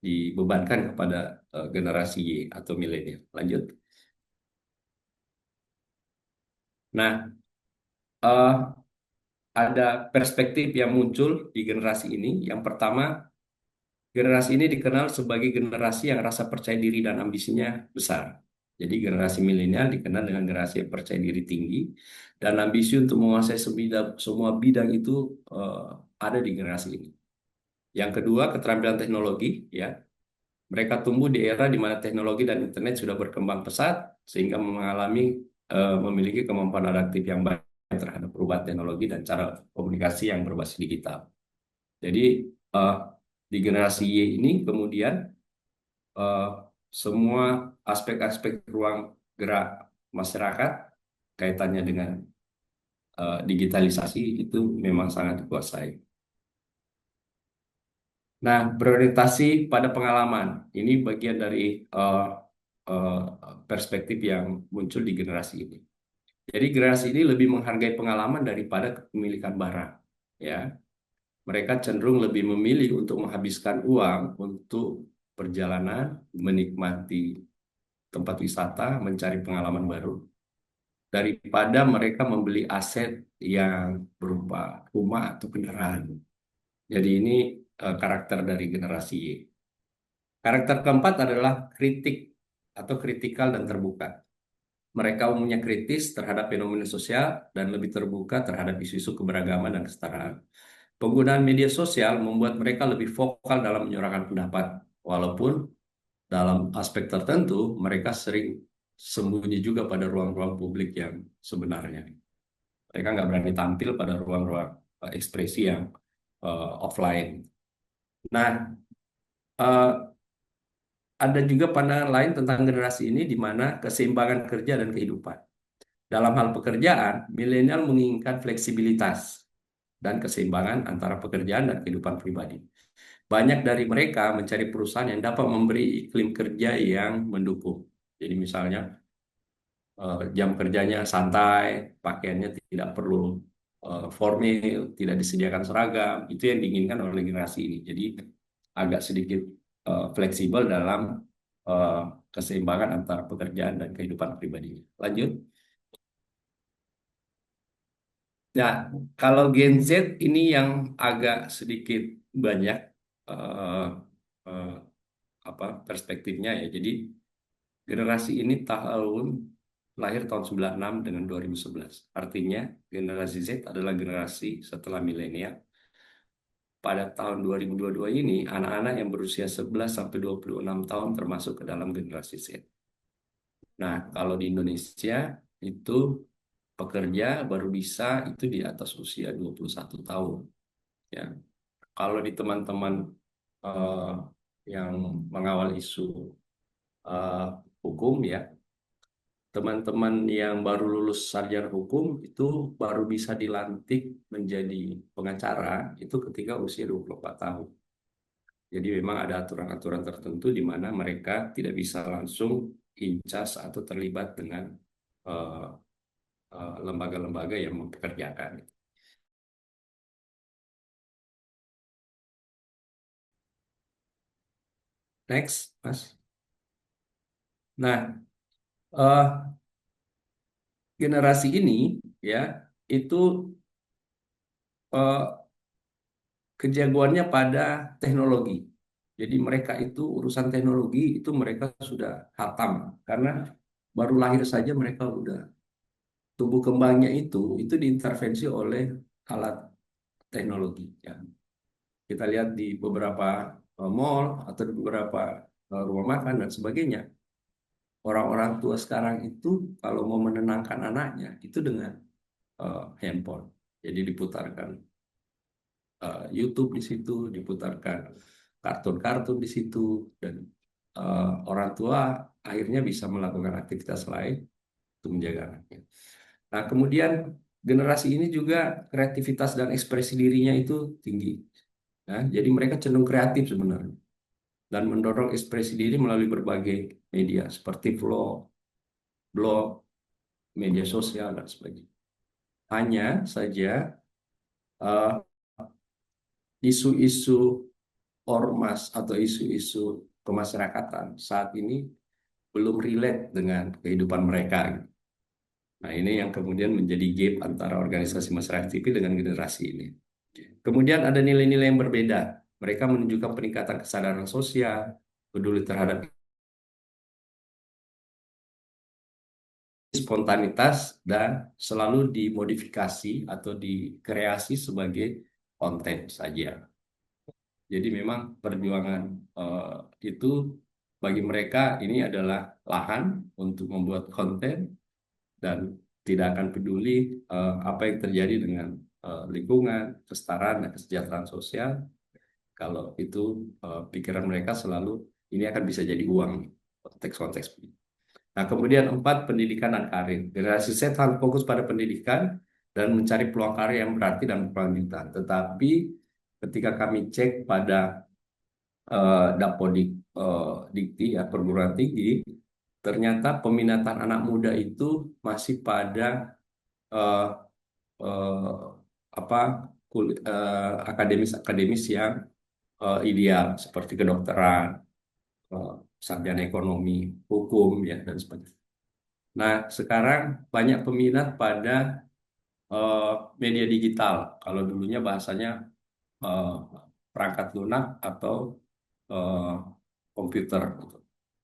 Speaker 1: dibebankan kepada generasi Y atau milenial. Lanjut. Nah, eh, ada perspektif yang muncul di generasi ini. Yang pertama, generasi ini dikenal sebagai generasi yang rasa percaya diri dan ambisinya besar. Jadi generasi milenial dikenal dengan generasi yang percaya diri tinggi dan ambisi untuk menguasai semua bidang itu ada di generasi ini. Yang kedua, keterampilan teknologi, ya. Mereka tumbuh di era di mana teknologi dan internet sudah berkembang pesat sehingga memiliki kemampuan adaptif yang baik terhadap perubahan teknologi dan cara komunikasi yang berbasis digital. Jadi eh, di generasi Y ini kemudian eh, semua aspek-aspek ruang gerak masyarakat kaitannya dengan digitalisasi itu memang sangat dikuasai. Nah, berorientasi pada pengalaman ini bagian dari eh, eh, perspektif yang muncul di generasi ini. Jadi generasi ini lebih menghargai pengalaman daripada kepemilikan barang. Ya, mereka cenderung lebih memilih untuk menghabiskan uang untuk perjalanan, menikmati tempat wisata, mencari pengalaman baru, daripada mereka membeli aset yang berupa rumah atau kendaraan. Jadi ini karakter dari generasi Y. Karakter keempat adalah kritik atau kritikal dan terbuka. Mereka umumnya kritis terhadap fenomena sosial dan lebih terbuka terhadap isu-isu keberagaman dan kesetaraan. Penggunaan media sosial membuat mereka lebih vokal dalam menyuarakan pendapat, walaupun dalam aspek tertentu mereka sering sembunyi juga pada ruang-ruang publik yang sebenarnya. Mereka nggak berani tampil pada ruang-ruang ekspresi yang offline. Nah, eh, ada juga pandangan lain tentang generasi ini di mana keseimbangan kerja dan kehidupan. Dalam hal pekerjaan, milenial menginginkan fleksibilitas dan keseimbangan antara pekerjaan dan kehidupan pribadi. Banyak dari mereka mencari perusahaan yang dapat memberi iklim kerja yang mendukung. Jadi misalnya jam kerjanya santai, pakaiannya tidak perlu formal, tidak disediakan seragam. Itu yang diinginkan oleh generasi ini. Jadi agak sedikit fleksibel dalam eh, keseimbangan antara pekerjaan dan kehidupan pribadinya. Lanjut. Nah, kalau Gen Z ini yang agak sedikit banyak eh, eh, apa perspektifnya ya. Jadi generasi ini lahir tahun 96 dengan 2011. Artinya generasi Z adalah generasi setelah milenial. Pada tahun 2022 ini, anak-anak yang berusia 11 sampai 26 tahun termasuk ke dalam generasi Z. Nah, kalau di Indonesia itu pekerja baru bisa itu di atas usia 21 tahun. Ya, kalau di teman-teman eh, yang mengawal isu eh, hukum ya, teman-teman yang baru lulus sarjana hukum itu baru bisa dilantik menjadi pengacara itu ketika usia 24 tahun. Jadi memang ada aturan-aturan tertentu di mana mereka tidak bisa langsung incas atau terlibat dengan eh, lembaga-lembaga yang mempekerjakan. Next, Mas. Nah, eh, generasi ini ya itu eh, kejagoannya pada teknologi. Jadi mereka itu urusan teknologi itu mereka sudah hatam karena baru lahir saja mereka udah tumbuh kembangnya itu diintervensi oleh alat teknologi. Ya. Kita lihat di beberapa mall atau di beberapa rumah makan dan sebagainya. Orang-orang tua sekarang itu kalau mau menenangkan anaknya itu dengan handphone. Jadi diputarkan YouTube di situ, diputarkan kartun-kartun di situ, dan orang tua akhirnya bisa melakukan aktivitas lain untuk menjaga anaknya. Nah, kemudian generasi ini juga kreativitas dan ekspresi dirinya itu tinggi. Nah, jadi mereka cenderung kreatif sebenarnya dan mendorong ekspresi diri melalui berbagai media seperti vlog, blog, media sosial dan sebagainya. Hanya saja eh, isu-isu ormas atau isu-isu kemasyarakatan saat ini belum relate dengan kehidupan mereka. Nah, ini yang kemudian menjadi gap antara organisasi masyarakat sipil dengan generasi ini. Kemudian ada nilai-nilai yang berbeda. Mereka menunjukkan peningkatan kesadaran sosial, peduli terhadap spontanitas, dan selalu dimodifikasi atau dikreasi sebagai konten saja. Jadi memang perjuangan eh, itu bagi mereka ini adalah lahan untuk membuat konten dan tidak akan peduli apa yang terjadi dengan lingkungan, kesetaraan, dan kesejahteraan sosial. Kalau itu pikiran mereka selalu ini akan bisa jadi uang, konteks-konteks. Nah, kemudian empat, pendidikan dan karir. Generasi Z harus fokus pada pendidikan dan mencari peluang karir yang berarti dan berkelanjutan. Tetapi ketika kami cek pada Dapodik Dikti ya perguruan tinggi, ternyata peminatan anak muda itu masih pada eh, eh, apa akademis-akademis yang ideal seperti kedokteran, eh, sarjana ekonomi, hukum ya dan sebagainya. Nah, sekarang banyak peminat pada eh, media digital. Kalau dulunya bahasanya eh, perangkat lunak atau eh, komputer.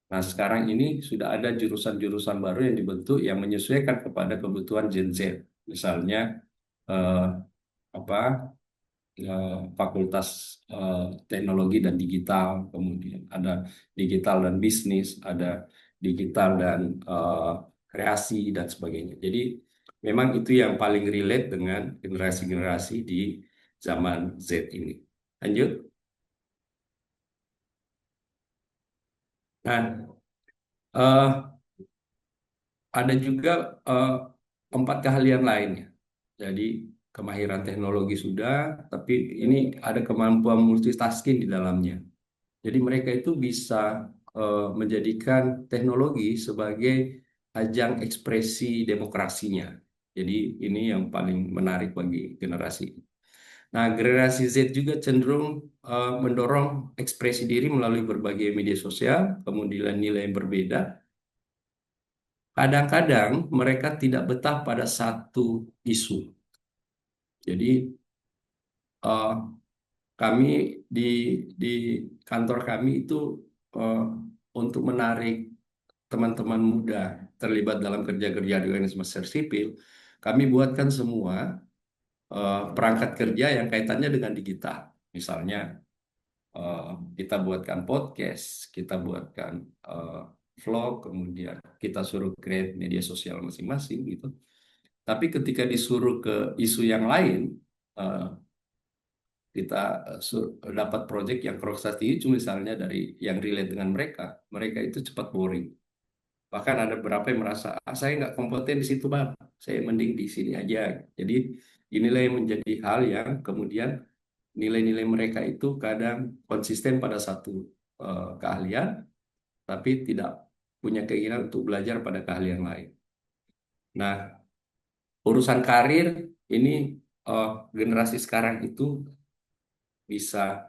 Speaker 1: Nah, sekarang ini sudah ada jurusan-jurusan baru yang dibentuk yang menyesuaikan kepada kebutuhan Gen Z. Misalnya eh, apa Fakultas eh, Teknologi dan Digital, kemudian ada digital dan bisnis, ada digital dan kreasi dan sebagainya. Jadi memang itu yang paling relate dengan generasi-generasi di zaman Z ini. Lanjut. Nah, eh, ada juga eh, empat keahlian lainnya. Jadi kemahiran teknologi sudah, tapi ini ada kemampuan multitasking di dalamnya. Jadi mereka itu bisa menjadikan teknologi sebagai ajang ekspresi demokrasinya. Jadi ini yang paling menarik bagi generasi. Nah, generasi Z juga cenderung mendorong ekspresi diri melalui berbagai media sosial, kemudian nilai yang berbeda. Kadang-kadang mereka tidak betah pada satu isu. Jadi eh, kami di di kantor kami itu eh, untuk menarik teman-teman muda terlibat dalam kerja-kerja di organisasi masyarakat sipil, kami buatkan semua perangkat kerja yang kaitannya dengan digital. Misalnya eh, kita buatkan podcast, kita buatkan eh, vlog, kemudian kita suruh create media sosial masing-masing gitu. Tapi ketika disuruh ke isu yang lain, eh, kita dapat project yang cross itu misalnya dari yang relate dengan mereka, mereka itu cepat boring. Bahkan ada beberapa yang merasa, ah, saya nggak kompeten di situ bang, saya mending di sini aja. Jadi inilah yang menjadi hal yang kemudian nilai-nilai mereka itu kadang konsisten pada satu keahlian, tapi tidak punya keinginan untuk belajar pada keahlian lain. Nah, urusan karir ini eh, generasi sekarang itu bisa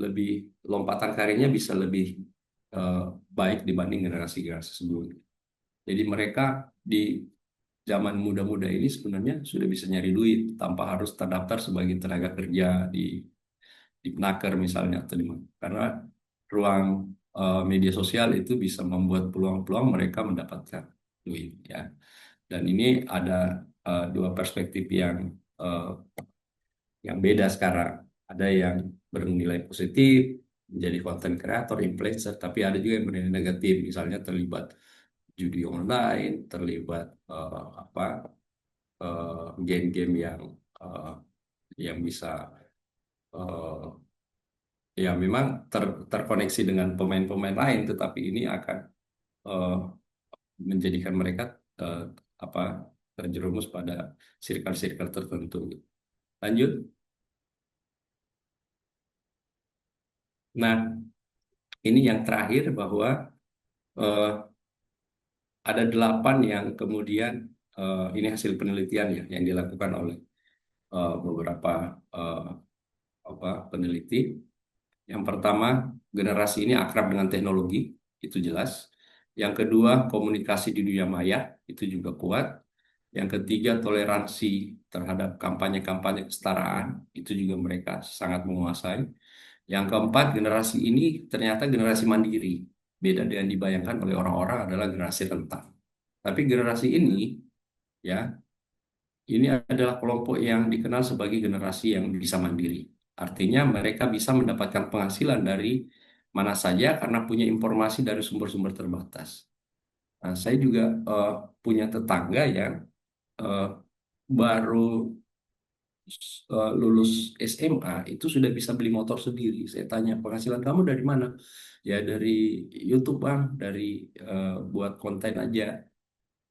Speaker 1: lebih lompatan karirnya bisa lebih eh, baik dibanding generasi-generasi sebelumnya. Jadi mereka di zaman muda-muda ini sebenarnya sudah bisa nyari duit tanpa harus terdaftar sebagai tenaga kerja di Penaker misalnya atau di mana. Karena ruang media sosial itu bisa membuat peluang-peluang mereka mendapatkan duit ya. Dan ini ada dua perspektif eh, yang beda sekarang. Ada yang bernilai positif, menjadi konten kreator, influencer, tapi ada juga yang bernilai negatif, misalnya terlibat judi online, terlibat game-game eh, yang bisa ya memang terkoneksi dengan pemain-pemain lain, tetapi ini akan eh, menjadikan mereka eh, apa terjerumus pada circle-circle tertentu. Lanjut. Nah, ini yang terakhir bahwa eh, ada delapan yang kemudian ini hasil penelitian ya yang dilakukan oleh beberapa eh, peneliti. Yang pertama, generasi ini akrab dengan teknologi, itu jelas. Yang kedua, komunikasi di dunia maya, itu juga kuat. Yang ketiga, toleransi terhadap kampanye-kampanye kesetaraan, itu juga mereka sangat menguasai. Yang keempat, generasi ini ternyata generasi mandiri. Beda dengan dibayangkan oleh orang-orang adalah generasi rentan. Tapi generasi ini, ya, ini adalah kelompok yang dikenal sebagai generasi yang bisa mandiri. Artinya mereka bisa mendapatkan penghasilan dari mana saja karena punya informasi dari sumber-sumber terbatas. Nah, saya juga eh, punya tetangga yang eh, baru lulus SMA itu sudah bisa beli motor sendiri. Saya tanya, penghasilan kamu dari mana? Ya dari YouTube bang, dari buat konten aja.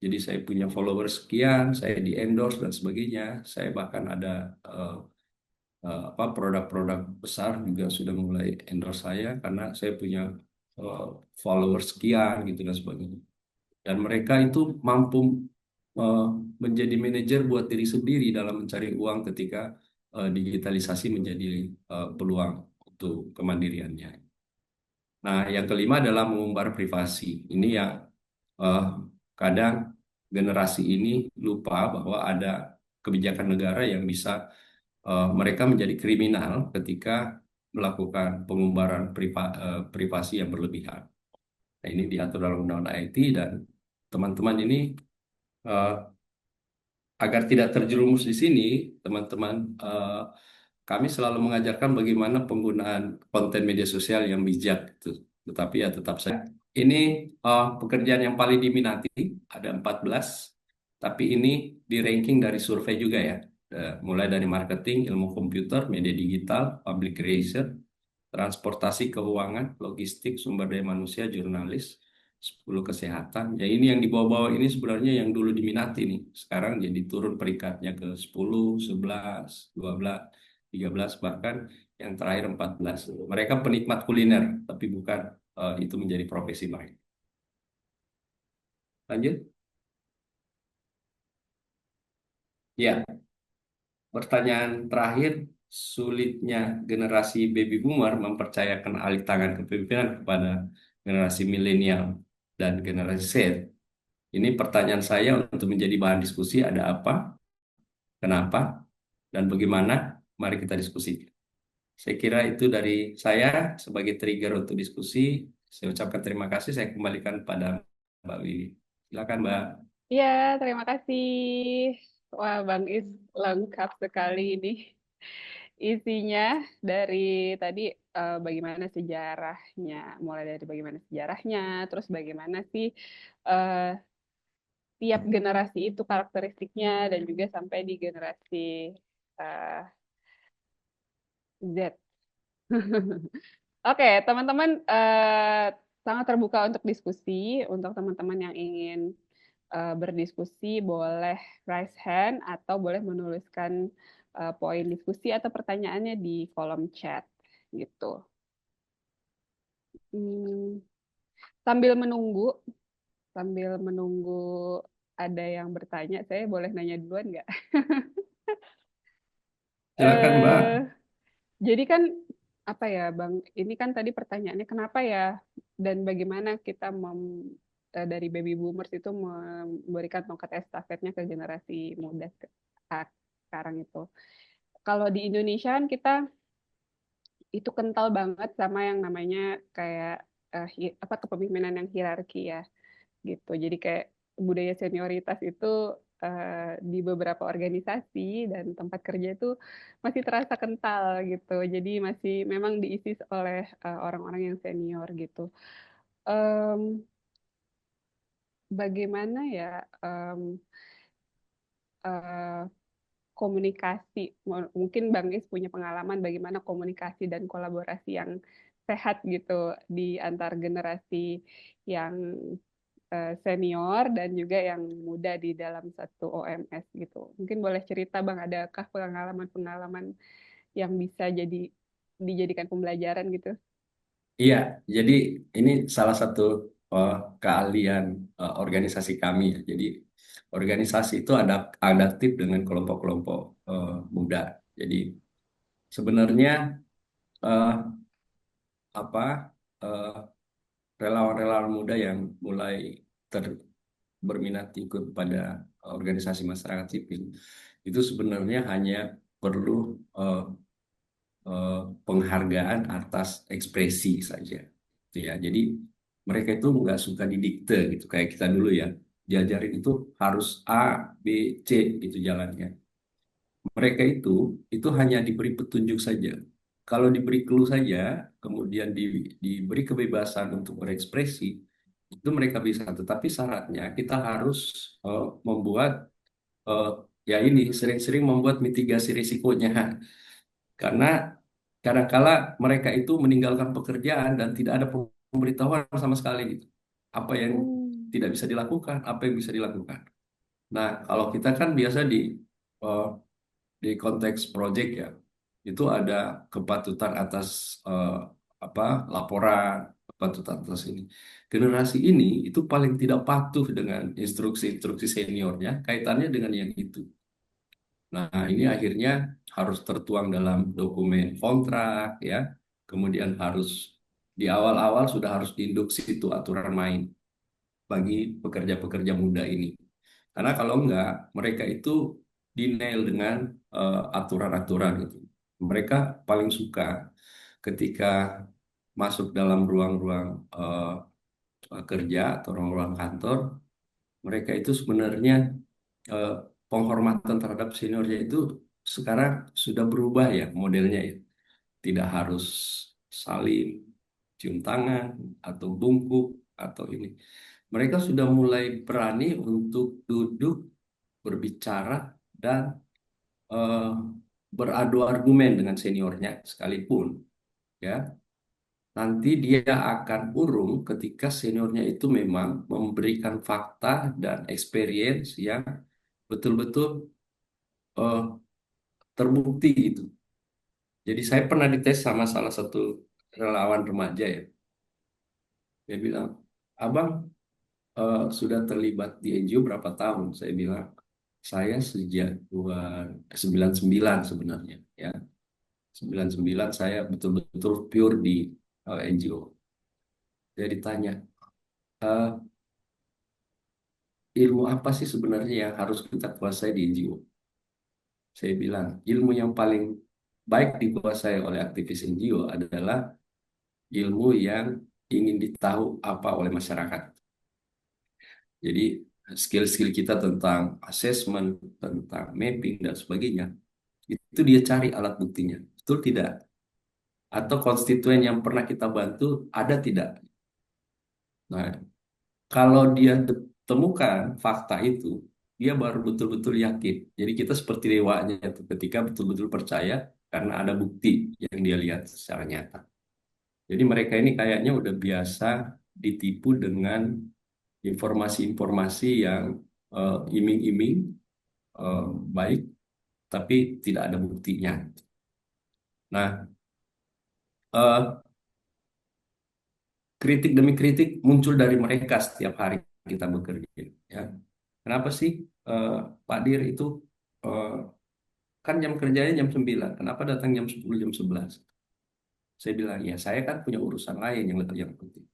Speaker 1: Jadi saya punya followers sekian, saya di endorse dan sebagainya. Saya bahkan ada eh, apa produk-produk besar juga sudah mulai endorse saya karena saya punya eh, followers sekian gitu dan sebagainya. Dan mereka itu mampu eh, menjadi manajer buat diri sendiri dalam mencari uang ketika digitalisasi menjadi peluang untuk kemandiriannya. Nah, yang kelima adalah mengumbar privasi. Ini yang eh, kadang generasi ini lupa bahwa ada kebijakan negara yang bisa mereka menjadi kriminal ketika melakukan pengumbaran privasi yang berlebihan. Nah, ini diatur dalam Undang-Undang IT dan teman-teman ini eh, agar tidak terjerumus di sini, teman-teman, kami selalu mengajarkan bagaimana penggunaan konten media sosial yang bijak. Gitu. Tetapi ya tetap saya, ini pekerjaan yang paling diminati, ada 14, tapi ini di ranking dari survei juga ya. Mulai dari marketing, ilmu komputer, media digital, public relation, transportasi keuangan, logistik, sumber daya manusia, jurnalis, 10 kesehatan. Ya ini yang di bawah-bawah ini sebenarnya yang dulu diminati nih. Sekarang jadi turun peringkatnya ke 10, 11, 12, 13, bahkan yang terakhir 14. Mereka penikmat kuliner, tapi bukan itu menjadi profesi mereka. Lanjut. Ya, pertanyaan terakhir, sulitnya generasi baby boomer mempercayakan alih tangan kepemimpinan kepada generasi milenial dan generasi Z. Ini pertanyaan saya untuk menjadi bahan diskusi, ada apa, kenapa, dan bagaimana? Mari kita diskusi. Saya kira itu dari saya sebagai trigger untuk diskusi. Saya ucapkan terima kasih, saya kembalikan pada Mbak Wiwi. Silakan Mbak.
Speaker 2: Iya, terima kasih. Wah, Bang Is lengkap sekali ini isinya dari tadi bagaimana sejarahnya, mulai dari bagaimana sejarahnya, terus bagaimana sih eh, tiap generasi itu karakteristiknya dan juga sampai di generasi eh, Z. Oke, teman-teman sangat terbuka untuk diskusi. Untuk teman-teman yang ingin berdiskusi, boleh raise hand atau boleh menuliskan poin diskusi atau pertanyaannya di kolom chat gitu. Hmm, sambil menunggu, sambil menunggu ada yang bertanya, saya boleh nanya duluan nggak?
Speaker 1: Silakan Mbak.
Speaker 2: Eh, jadi kan apa ya, Bang? Ini kan tadi pertanyaannya kenapa ya dan bagaimana kita dari baby boomers itu memberikan tongkat estafetnya ke generasi muda sekarang itu. Kalau di Indonesia kan kita itu kental banget sama yang namanya kayak apa kepemimpinan yang hierarki ya gitu. Jadi kayak budaya senioritas itu di beberapa organisasi dan tempat kerja itu masih terasa kental gitu. Jadi masih memang diisi oleh orang-orang yang senior gitu. Em, bagaimana ya em, eh, komunikasi? Mungkin Bang Is punya pengalaman bagaimana komunikasi dan kolaborasi yang sehat gitu di antar generasi yang senior dan juga yang muda di dalam satu OMS gitu. Mungkin boleh cerita Bang, adakah pengalaman-pengalaman yang bisa dijadikan pembelajaran gitu?
Speaker 1: Iya, jadi ini salah satu eh, keahlian organisasi kami ya. Jadi organisasi itu adaptif dengan kelompok-kelompok muda. Jadi sebenarnya eh, apa eh, relawan-relawan muda yang mulai berminat ikut pada organisasi masyarakat sipil itu sebenarnya hanya perlu eh, eh, penghargaan atas ekspresi saja. Gitu ya. Jadi mereka itu nggak suka didikte gitu kayak kita dulu ya. Diajarin itu harus A, B, C itu jalannya. mereka itu hanya diberi petunjuk saja. Kalau diberi clue saja, kemudian diberi kebebasan untuk berekspresi, itu mereka bisa. Tetapi syaratnya kita harus membuat eh, ya ini sering-sering membuat mitigasi risikonya. Karena kadangkala mereka itu meninggalkan pekerjaan dan tidak ada pemberitahuan sama sekali gitu. Apa yang
Speaker 2: Hmm.
Speaker 1: tidak bisa dilakukan, apa yang bisa dilakukan. Nah, kalau kita kan biasa eh, di konteks project ya, itu ada kepatutan atas eh, apa laporan, kepatutan atas ini. Generasi ini itu paling tidak patuh dengan instruksi-instruksi seniornya, kaitannya dengan yang itu. Nah, ini akhirnya harus tertuang dalam dokumen kontrak ya. Kemudian harus di awal-awal sudah harus diinduksi itu aturan main bagi pekerja-pekerja muda ini. Karena kalau enggak, mereka itu denial dengan aturan-aturan itu. Mereka paling suka ketika masuk dalam ruang-ruang kerja atau ruang-ruang kantor, mereka itu sebenarnya eh, penghormatan terhadap seniornya itu sekarang sudah berubah ya modelnya ya. Tidak harus saling cium tangan atau bungkuk atau ini. Mereka sudah mulai berani untuk duduk, berbicara, dan eh, beradu argumen dengan seniornya sekalipun. Ya, nanti dia akan urung ketika seniornya itu memang memberikan fakta dan experience yang betul-betul eh, terbukti gitu. Jadi saya pernah dites sama salah satu relawan remaja ya. Dia bilang, Abang sudah terlibat di NGO berapa tahun? Saya bilang, saya sejak 99 sebenarnya. Ya, 99 saya betul-betul pure di NGO. Dia ditanya, "Eh, ilmu apa sih sebenarnya yang harus kita kuasai di NGO?" Saya bilang, ilmu yang paling baik dikuasai oleh aktivis NGO adalah ilmu yang ingin ditahu apa oleh masyarakat. Jadi skill-skill kita tentang assessment, tentang mapping dan sebagainya, itu dia cari alat buktinya. Betul tidak? Atau konstituen yang pernah kita bantu ada tidak? Nah, kalau dia temukan fakta itu, dia baru betul-betul yakin. Jadi kita seperti dewanya tuh, ketika betul-betul percaya karena ada bukti yang dia lihat secara nyata. Jadi mereka ini kayaknya udah biasa ditipu dengan informasi-informasi yang iming-iming eh, baik, tapi tidak ada buktinya. Nah, eh, kritik demi kritik muncul dari mereka setiap hari kita bekerja. Ya, kenapa sih eh, Pak Dir itu eh, kan jam kerjanya jam 9, kenapa datang jam 10, jam 11? Saya bilang, ya saya kan punya urusan lain yang penting.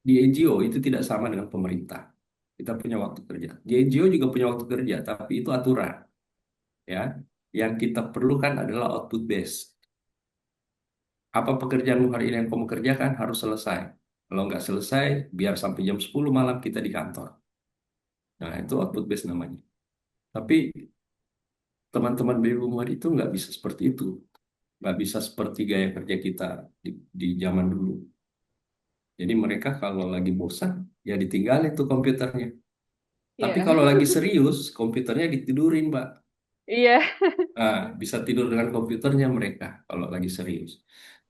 Speaker 1: Di NGO itu tidak sama dengan pemerintah. Kita punya waktu kerja. Di NGO juga punya waktu kerja, tapi itu aturan. Ya, yang kita perlukan adalah output base. Apa pekerjaanmu hari ini yang kamu kerjakan harus selesai. Kalau nggak selesai, biar sampai jam 10 malam kita di kantor. Nah, itu output base namanya. Tapi teman-teman baby boomer itu nggak bisa seperti itu. Nggak bisa seperti gaya kerja kita di zaman dulu. Jadi mereka kalau lagi bosan, ya ditinggalin tuh komputernya. Tapi
Speaker 2: Iya.
Speaker 1: kalau lagi serius, komputernya ditidurin, Mbak.
Speaker 2: Iya.
Speaker 1: Nah, bisa tidur dengan komputernya mereka kalau lagi serius.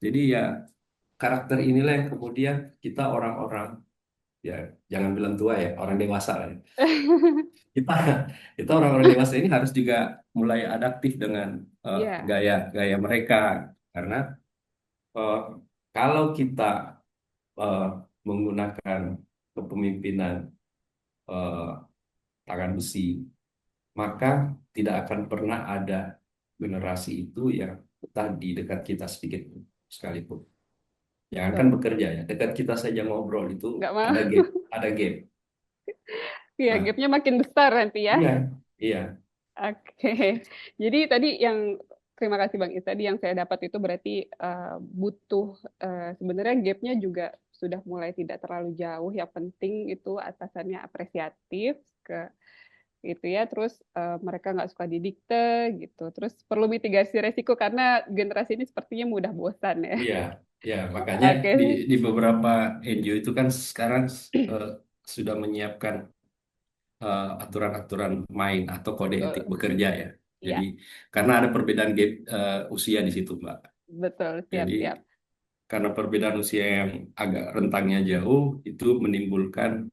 Speaker 1: Jadi ya karakter inilah yang kemudian kita orang-orang, ya jangan bilang tua ya, orang dewasa lah ya. Kita kita orang-orang dewasa ini harus juga mulai adaptif dengan
Speaker 2: Iya.
Speaker 1: gaya-gaya mereka karena eh, kalau kita eh, menggunakan kepemimpinan eh, tangan besi, maka tidak akan pernah ada generasi itu yang betah di dekat kita sedikit pun, sekalipun. Jangankan
Speaker 2: Betul.
Speaker 1: bekerja ya, dekat kita saja ngobrol itu
Speaker 2: Nggak mau.
Speaker 1: ada gap, ada gap.
Speaker 2: Iya,
Speaker 1: Nah,
Speaker 2: gapnya makin besar nanti ya.
Speaker 1: iya, iya,
Speaker 2: Oke. Jadi tadi yang terima kasih Bang Is. Tadi yang saya dapat itu berarti butuh sebenarnya gapnya juga sudah mulai tidak terlalu jauh. Yang penting itu atasannya apresiatif ke gitu ya. Terus mereka nggak suka didikte gitu. Terus perlu mitigasi resiko karena generasi ini sepertinya mudah bosan ya.
Speaker 1: Iya, ya makanya di
Speaker 2: Oke,
Speaker 1: di beberapa NGO itu kan sekarang eh, sudah menyiapkan aturan-aturan main atau kode etik
Speaker 2: betul.
Speaker 1: bekerja ya. Jadi
Speaker 2: Iya,
Speaker 1: karena ada perbedaan gap usia di situ, Mbak.
Speaker 2: betul.
Speaker 1: Jadi
Speaker 2: Siap-siap.
Speaker 1: karena perbedaan usia yang agak rentangnya jauh itu menimbulkan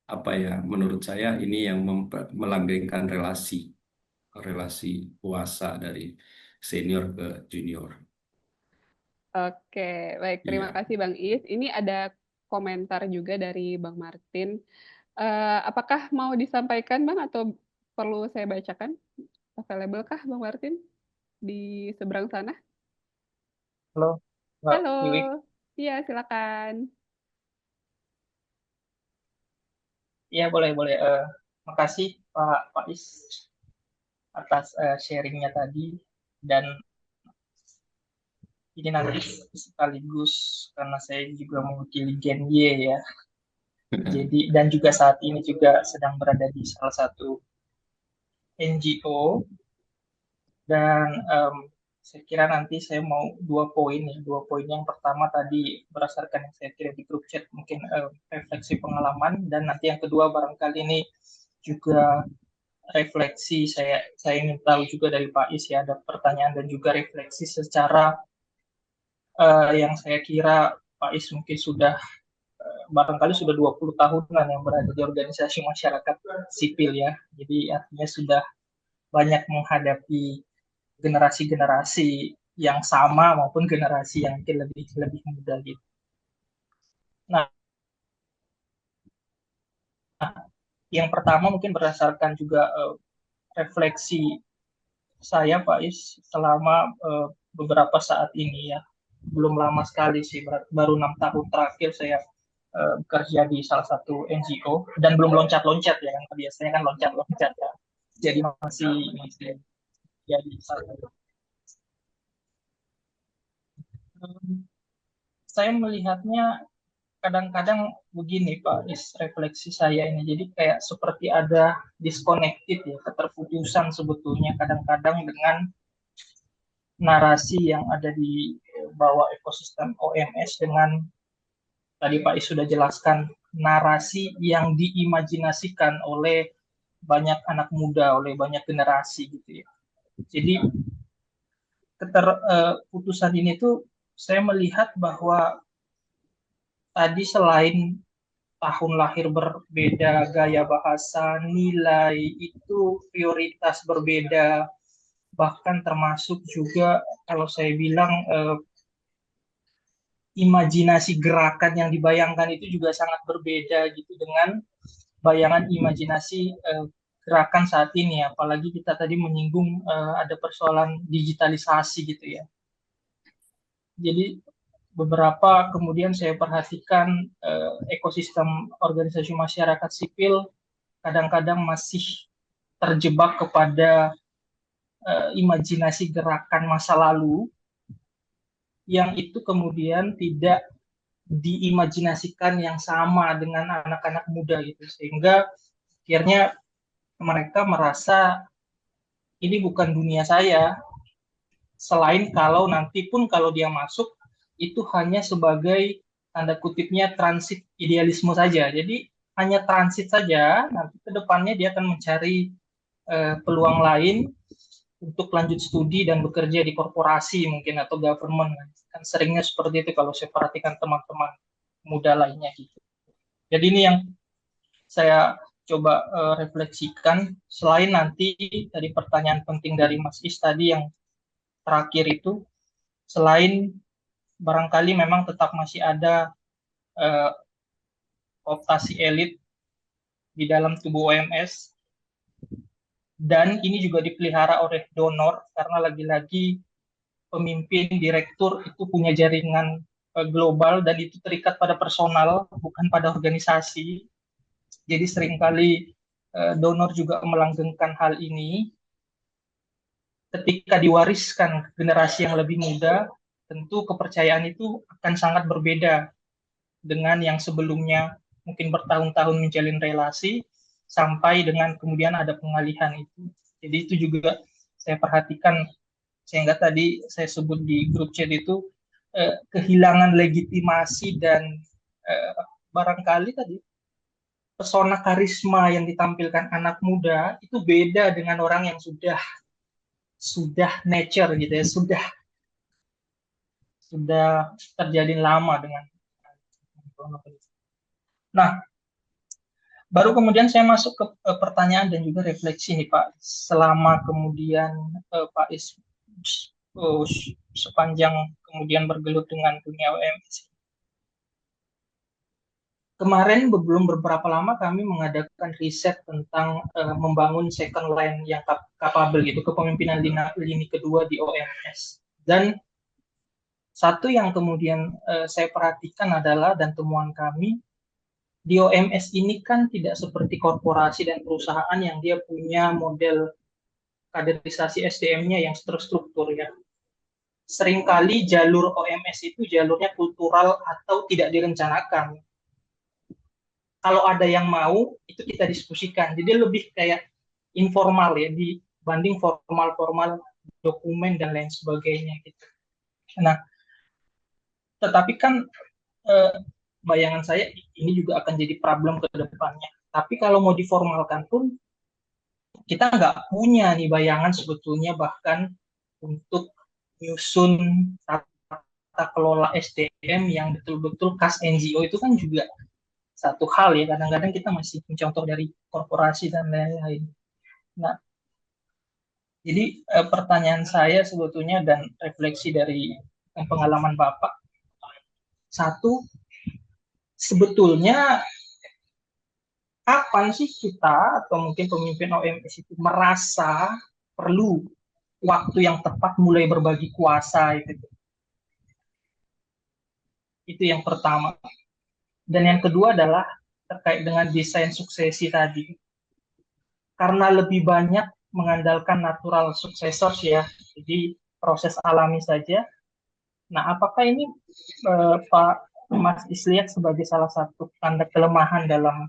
Speaker 1: apa ya? Menurut saya ini yang melanggengkan relasi relasi kuasa dari senior ke junior.
Speaker 2: Oke, baik. Terima
Speaker 1: Iya.
Speaker 2: kasih Bang Is. Ini ada komentar juga dari Bang Martin. Apakah mau disampaikan Bang atau perlu saya bacakan? Available kah Bang Martin di seberang sana?
Speaker 3: Halo, Mbak
Speaker 2: Halo,
Speaker 3: Wiwi.
Speaker 2: iya silakan.
Speaker 3: Iya, boleh, boleh. Makasih Pak Faiz atas sharingnya tadi. Dan ini nanti sekaligus karena saya juga mewakili Gen Y ya. Jadi dan juga saat ini juga sedang berada di salah satu NGO dan saya kira nanti saya mau dua poin ya. Dua poin yang pertama tadi berdasarkan yang saya kira di grup chat mungkin refleksi pengalaman dan nanti yang kedua barangkali ini juga refleksi saya ingin tahu juga dari Pak Is ya ada pertanyaan dan juga refleksi secara yang saya kira Pak Is mungkin sudah barangkali sudah 20 tahunan yang berada di organisasi masyarakat sipil ya. Jadi artinya sudah banyak menghadapi generasi-generasi yang sama maupun generasi yang mungkin lebih lebih muda gitu. Nah, yang pertama mungkin berdasarkan juga refleksi saya Pak Is selama beberapa saat ini ya belum lama sekali sih baru 6 tahun terakhir saya bekerja di salah satu NGO dan belum loncat-loncat ya kan biasanya kan loncat-loncat ya jadi masih jadi satu. Saya melihatnya kadang-kadang begini Pak Is refleksi saya ini jadi kayak seperti ada disconnected ya keterputusan sebetulnya kadang-kadang dengan narasi yang ada di bawah ekosistem OMS dengan tadi Pak Is sudah jelaskan narasi yang diimajinasikan oleh banyak anak muda, oleh banyak generasi gitu ya. Jadi keterputusan ini tuh saya melihat bahwa tadi selain tahun lahir berbeda, gaya bahasa, nilai itu prioritas berbeda, bahkan termasuk juga kalau saya bilang imajinasi gerakan yang dibayangkan itu juga sangat berbeda gitu dengan bayangan imajinasi gerakan saat ini apalagi kita tadi menyinggung ada persoalan digitalisasi gitu ya. Jadi beberapa kemudian saya perhatikan ekosistem organisasi masyarakat sipil kadang-kadang masih terjebak kepada imajinasi gerakan masa lalu yang itu kemudian tidak diimajinasikan yang sama dengan anak-anak muda gitu sehingga akhirnya mereka merasa ini bukan dunia saya selain kalau nanti pun kalau dia masuk itu hanya sebagai tanda kutipnya transit idealisme saja jadi hanya transit saja nanti ke depannya dia akan mencari peluang lain untuk lanjut studi dan bekerja di korporasi mungkin atau government kan seringnya seperti itu kalau saya perhatikan teman-teman muda lainnya gitu. Jadi ini yang saya coba refleksikan selain nanti dari pertanyaan penting dari Mas Is tadi yang terakhir itu selain barangkali memang tetap masih ada uh, kooptasi elit di dalam tubuh OMS dan ini juga dipelihara oleh donor karena lagi-lagi pemimpin direktur itu punya jaringan global dan itu terikat pada personal bukan pada organisasi. Jadi seringkali donor juga melanggengkan hal ini. Ketika diwariskan generasi yang lebih muda, tentu kepercayaan itu akan sangat berbeda dengan yang sebelumnya mungkin bertahun-tahun menjalin relasi sampai dengan kemudian ada pengalihan itu. Jadi itu juga saya perhatikan, sehingga tadi saya sebut di grup chat itu kehilangan legitimasi dan barangkali tadi pesona karisma yang ditampilkan anak muda itu beda dengan orang yang sudah nature gitu ya, sudah terjadi lama dengan. Nah, baru kemudian saya masuk ke pertanyaan dan juga refleksi nih Pak. Selama kemudian Pak Is sepanjang kemudian bergelut dengan dunia UMS. Kemarin belum beberapa lama kami mengadakan riset tentang membangun second line yang capable gitu, kepemimpinan lini kedua di OMS. Dan satu yang kemudian saya perhatikan adalah, dan temuan kami, di OMS ini kan tidak seperti korporasi dan perusahaan yang dia punya model kaderisasi SDM-nya yang terstruktur ya. Seringkali jalur OMS itu jalurnya kultural atau tidak direncanakan. Kalau ada yang mau, itu kita diskusikan. Jadi lebih kayak informal ya, dibanding formal-formal dokumen dan lain sebagainya gitu. Nah, tetapi kan bayangan saya ini juga akan jadi problem ke depannya. Tapi kalau mau diformalkan pun, kita nggak punya nih bayangan sebetulnya bahkan untuk nyusun tata kelola SDM yang betul-betul khas NGO itu kan juga satu hal ya, kadang-kadang kita masih mencontoh dari korporasi dan lain-lain. Nah, jadi pertanyaan saya sebetulnya dan refleksi dari pengalaman Bapak, satu, sebetulnya kapan sih kita atau mungkin pemimpin OMS itu merasa perlu waktu yang tepat mulai berbagi kuasa itu? Itu yang pertama. Dan yang kedua adalah terkait dengan desain suksesi tadi. Karena lebih banyak mengandalkan natural successors ya, jadi proses alami saja. Nah, apakah ini Pak Mas Isliak sebagai salah satu tanda kelemahan dalam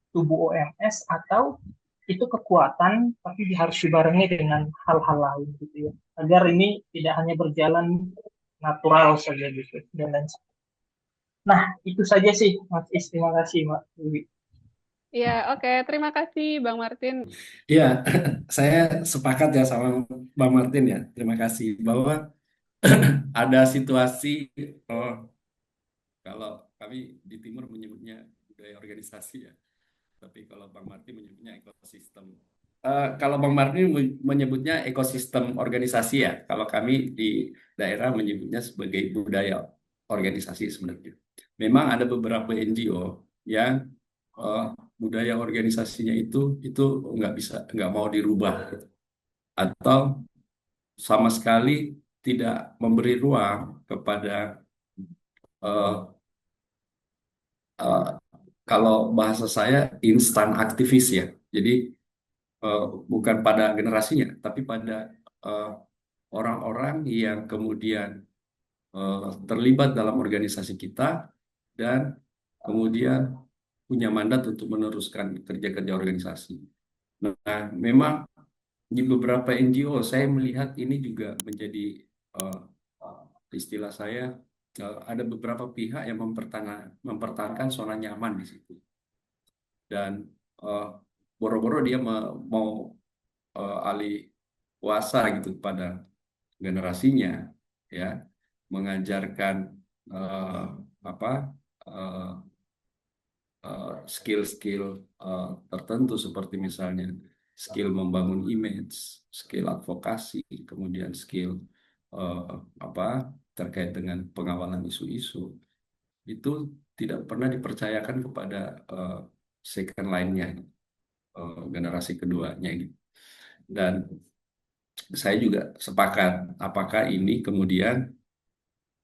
Speaker 3: tubuh OMS, atau itu kekuatan tapi harus dibarengi dengan hal-hal lain gitu ya, agar ini tidak hanya berjalan natural saja gitu dan lain sebagainya. Nah, itu saja sih Mas Is, terima kasih Mbak Wiwi.
Speaker 2: Ya, oke. Terima kasih Bang Martin.
Speaker 1: Ya, saya sepakat ya sama Bang Martin ya. Terima kasih bahwa ada situasi, oh, kalau kami di Timur menyebutnya budaya organisasi ya, tapi kalau Bang Martin menyebutnya ekosistem. Kalau Bang Martin menyebutnya ekosistem organisasi ya, kalau kami di daerah menyebutnya sebagai budaya organisasi sebenarnya. Memang ada beberapa NGO yang eh, budaya organisasinya itu nggak mau dirubah gitu. Atau sama sekali tidak memberi ruang kepada eh, eh, kalau bahasa saya instan aktivis ya. Jadi eh, bukan pada generasinya, tapi pada eh, orang-orang yang kemudian terlibat dalam organisasi kita dan kemudian punya mandat untuk meneruskan kerja-kerja organisasi. Nah, memang di beberapa NGO saya melihat ini juga menjadi eh, istilah saya ada beberapa pihak yang mempertahankan zona nyaman di situ dan eh, boro-boro dia mau alih kuasa gitu pada generasinya ya mengajarkan eh, apa eh, skill-skill tertentu seperti misalnya skill membangun image, skill advokasi, kemudian skill eh, apa terkait dengan pengawalan isu-isu itu tidak pernah dipercayakan kepada eh, second line-nya, generasi keduanya gitu. Dan saya juga sepakat apakah ini kemudian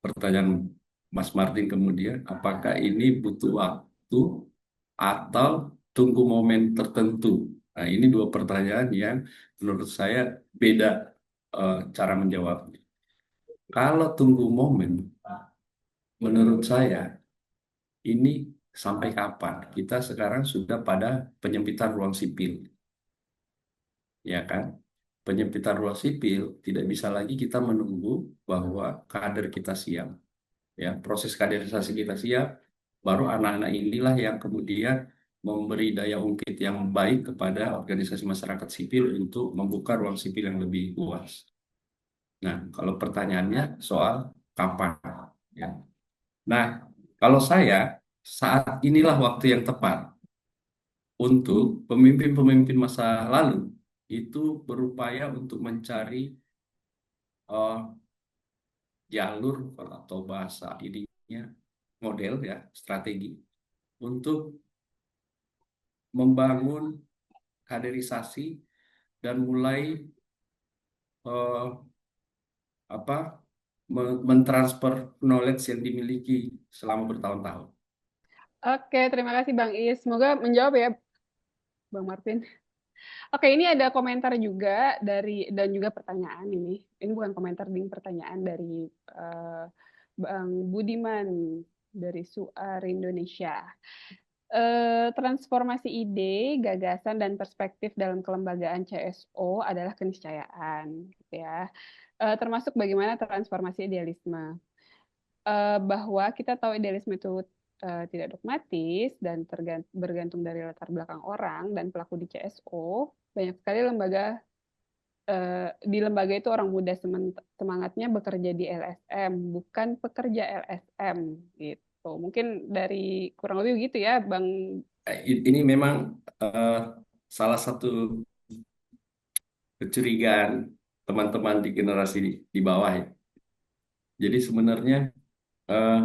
Speaker 1: pertanyaan Mas Martin kemudian apakah ini butuh waktu atau tunggu momen tertentu? Nah, ini dua pertanyaan yang menurut saya beda cara menjawabnya. Kalau tunggu momen, menurut saya ini sampai kapan? Kita sekarang sudah pada penyempitan ruang sipil, ya kan? Penyempitan ruang sipil tidak bisa lagi kita menunggu bahwa kader kita siap, ya proses kaderisasi kita siap, baru anak-anak inilah yang kemudian memberi daya ungkit yang baik kepada organisasi masyarakat sipil untuk membuka ruang sipil yang lebih luas. Nah, kalau pertanyaannya soal kapan, ya. Nah, kalau saya saat inilah waktu yang tepat untuk pemimpin-pemimpin masa lalu itu berupaya untuk mencari eh, jalur atau bahasa ininya model ya strategi untuk membangun kaderisasi dan mulai eh, apa mentransfer knowledge yang dimiliki selama bertahun-tahun.
Speaker 2: Oke, terima kasih Bang Is. Semoga menjawab ya Bang Martin. Oke, ini ada komentar juga dari dan juga pertanyaan ini. Ini bukan komentar, ding pertanyaan dari Bang Budiman dari Suar Indonesia. Transformasi ide, gagasan, dan perspektif dalam kelembagaan CSO adalah keniscayaan, gitu ya. Termasuk bagaimana transformasi idealisme. Bahwa kita tahu idealisme itu tidak dogmatis dan bergantung dari latar belakang orang dan pelaku di CSO. Banyak sekali di lembaga itu orang muda semangatnya bekerja di LSM, bukan pekerja LSM gitu. Mungkin dari kurang lebih gitu ya, Bang.
Speaker 1: Ini memang eh, salah satu kecurigaan teman-teman di generasi di bawah ya. Jadi sebenarnya eh,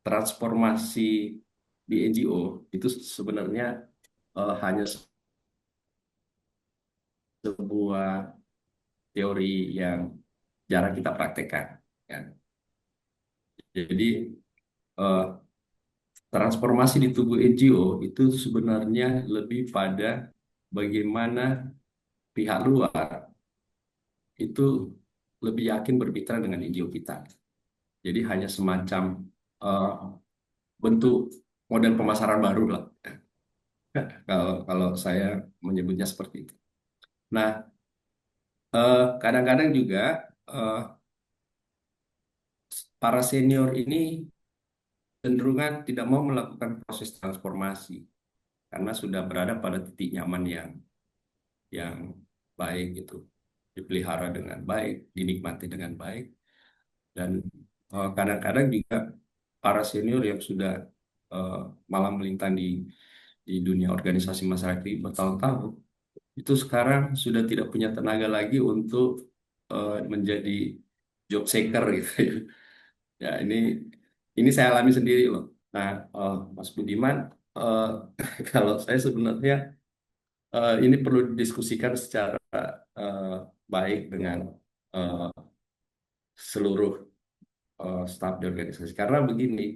Speaker 1: transformasi di NGO itu sebenarnya hanya sebuah teori yang jarang kita praktekkan. Ya. Jadi eh, transformasi di tubuh NGO itu sebenarnya lebih pada bagaimana pihak luar itu lebih yakin bermitra dengan NGO kita. Jadi hanya semacam eh, bentuk model pemasaran baru lah. Kalau saya menyebutnya seperti itu. Nah, kadang-kadang juga eh, para senior ini cenderungan tidak mau melakukan proses transformasi karena sudah berada pada titik nyaman yang baik gitu, dipelihara dengan baik, dinikmati dengan baik, dan kadang-kadang juga para senior yang sudah eh, malang melintang di dunia organisasi masyarakat bertahun-tahun itu sekarang sudah tidak punya tenaga lagi untuk menjadi job seeker gitu ya. Ya ini saya alami sendiri loh. Nah, Mas Budiman, eh, kalau saya sebenarnya ini perlu didiskusikan secara eh, baik dengan eh, seluruh staf di organisasi. Karena begini,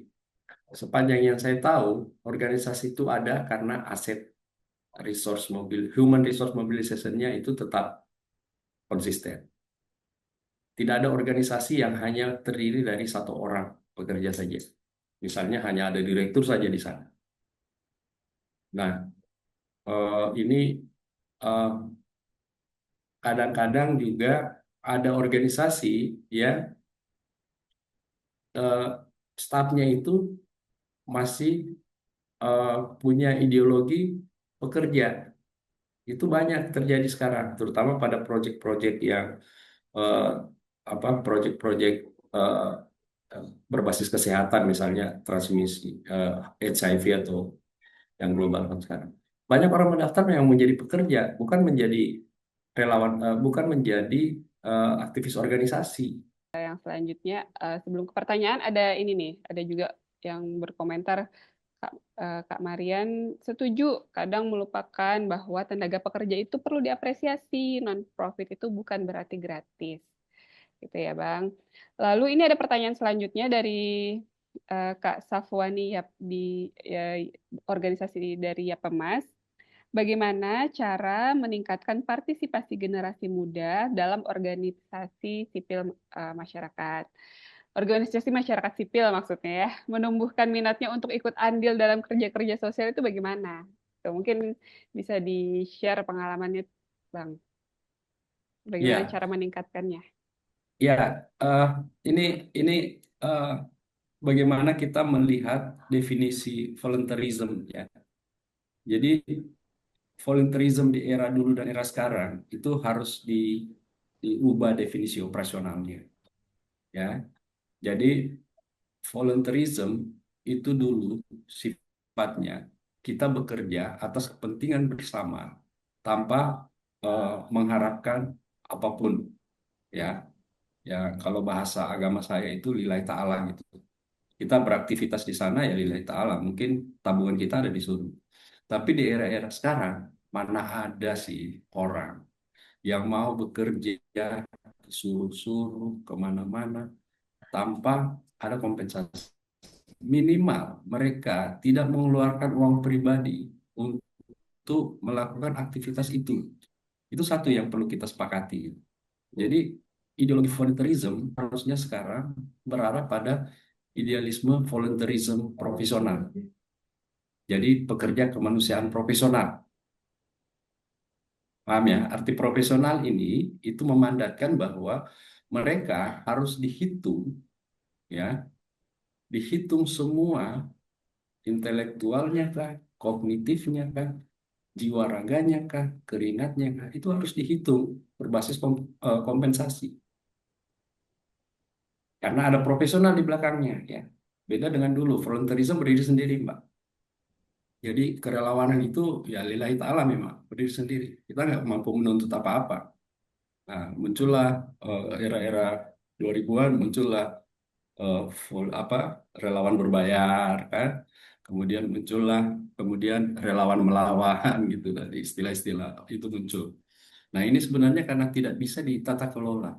Speaker 1: sepanjang yang saya tahu, organisasi itu ada karena aset human resource mobilization-nya itu tetap konsisten. Tidak ada organisasi yang hanya terdiri dari satu orang bekerja saja. Misalnya hanya ada direktur saja di sana. Nah, ini eh, kadang-kadang juga ada organisasi ya eh, stafnya itu masih eh, punya ideologi pekerja. Itu banyak terjadi sekarang, terutama pada proyek-proyek yang eh, proyek-proyek eh, berbasis kesehatan, misalnya transmisi HIV atau yang global kan sekarang. Banyak orang mendaftar yang menjadi pekerja, bukan menjadi relawan, bukan menjadi aktivis organisasi.
Speaker 2: Yang selanjutnya, sebelum ke pertanyaan, ada ini nih, ada juga yang berkomentar, Kak Marian setuju, kadang melupakan bahwa tenaga pekerja itu perlu diapresiasi, non-profit itu bukan berarti gratis. Gitu ya, Bang. Lalu ini ada pertanyaan selanjutnya dari Kak Safwani di organisasi dari Yapemas. Bagaimana cara meningkatkan partisipasi generasi muda dalam organisasi sipil masyarakat? organisasi masyarakat sipil maksudnya ya, menumbuhkan minatnya untuk ikut andil dalam kerja-kerja sosial itu bagaimana? Tuh, mungkin bisa di-share pengalamannya, Bang. Bagaimana
Speaker 1: Ya,
Speaker 2: cara meningkatkannya?
Speaker 1: ya, eh, ini ini eh, bagaimana kita melihat definisi volunteerism ya. Jadi volunteerism di era dulu dan era sekarang itu harus diubah definisi operasionalnya ya. Jadi volunteerism itu dulu sifatnya kita bekerja atas kepentingan bersama tanpa mengharapkan apapun ya. Ya kalau bahasa agama saya itu lillahi ta'ala gitu. Kita beraktivitas di sana ya lillahi ta'ala. Mungkin tabungan kita ada di surga. Tapi di era-era sekarang mana ada sih orang yang mau bekerja disuruh-suruh kemana-mana tanpa ada kompensasi. Minimal mereka tidak mengeluarkan uang pribadi untuk melakukan aktivitas itu. Itu satu yang perlu kita sepakati. Jadi ideologi volunteerism harusnya sekarang berarah pada idealisme volunteerism profesional. Jadi pekerja kemanusiaan profesional. Paham ya? Arti profesional ini itu memandatkan bahwa mereka harus dihitung ya, dihitung semua intelektualnya kah, kognitifnya kah, jiwa raganya kah, keringatnya kah, itu harus dihitung berbasis kompensasi. Karena ada profesional di belakangnya ya. Beda dengan dulu, volunteerism berdiri sendiri, Mbak. Jadi kerelawanan itu ya lillahi ta'ala memang berdiri sendiri. Kita nggak mampu menuntut apa-apa. Nah, muncullah era-era 2000-an, muncullah full apa relawan berbayar kan. Kemudian muncullah kemudian relawan melawan gitu tadi istilah-istilah itu muncul. Nah, ini sebenarnya karena tidak bisa ditata kelola.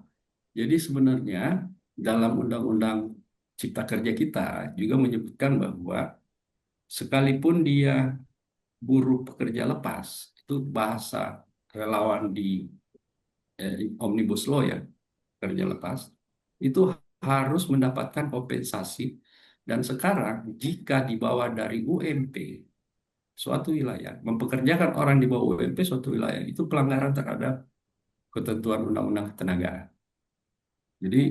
Speaker 1: Jadi sebenarnya dalam Undang-Undang Cipta Kerja kita juga menyebutkan bahwa sekalipun dia buruh pekerja lepas, itu bahasa relawan di Omnibus Law ya, kerja lepas, itu harus mendapatkan kompensasi. Dan sekarang jika dibawa dari UMP, suatu wilayah, mempekerjakan orang di bawah UMP suatu wilayah, itu pelanggaran terhadap ketentuan Undang-Undang Ketenagaan. Jadi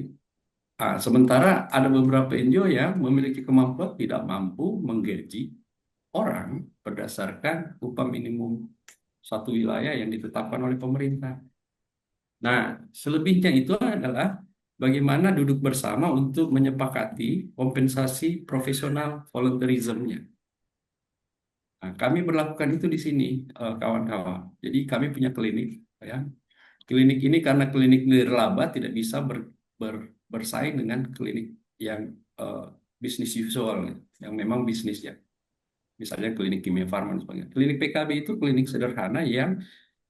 Speaker 1: sementara ada beberapa NGO yang memiliki kemampuan tidak mampu menggaji orang berdasarkan upah minimum satu wilayah yang ditetapkan oleh pemerintah. Nah, selebihnya itu adalah bagaimana duduk bersama untuk menyepakati kompensasi profesional volunteerism-nya. Nah, kami berlakukan itu di sini, kawan-kawan. Jadi kami punya klinik, ya. Klinik ini karena klinik nirlaba tidak bisa bersaing dengan klinik yang eh, bisnis usual, yang memang bisnis ya. Misalnya klinik kimia farma dan sebagainya. Klinik PKB itu klinik sederhana yang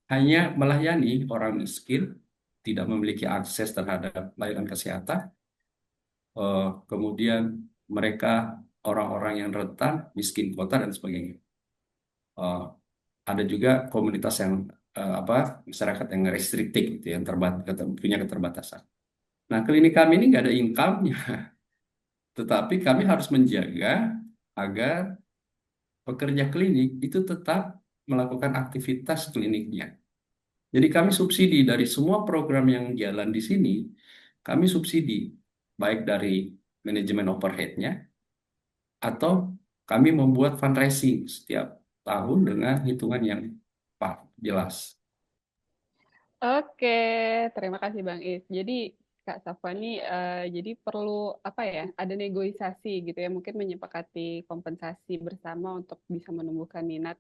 Speaker 1: hanya melayani orang miskin, tidak memiliki akses terhadap layanan kesehatan, kemudian mereka orang-orang yang rentan, miskin kota dan sebagainya. Eh, ada juga komunitas yang apa masyarakat yang restriktif gitu, yang punya keterbatasan. Nah, klinik kami ini nggak ada income-nya, tetapi kami harus menjaga agar pekerja klinik itu tetap melakukan aktivitas kliniknya. Jadi kami subsidi dari semua program yang jalan di sini, kami subsidi baik dari manajemen overhead-nya atau kami membuat fundraising setiap tahun dengan hitungan yang jelas.
Speaker 2: Oke, terima kasih Bang Is. Jadi Kak Safwani, jadi perlu apa ya? Ada negosiasi gitu ya, mungkin menyepakati kompensasi bersama untuk bisa menumbuhkan minat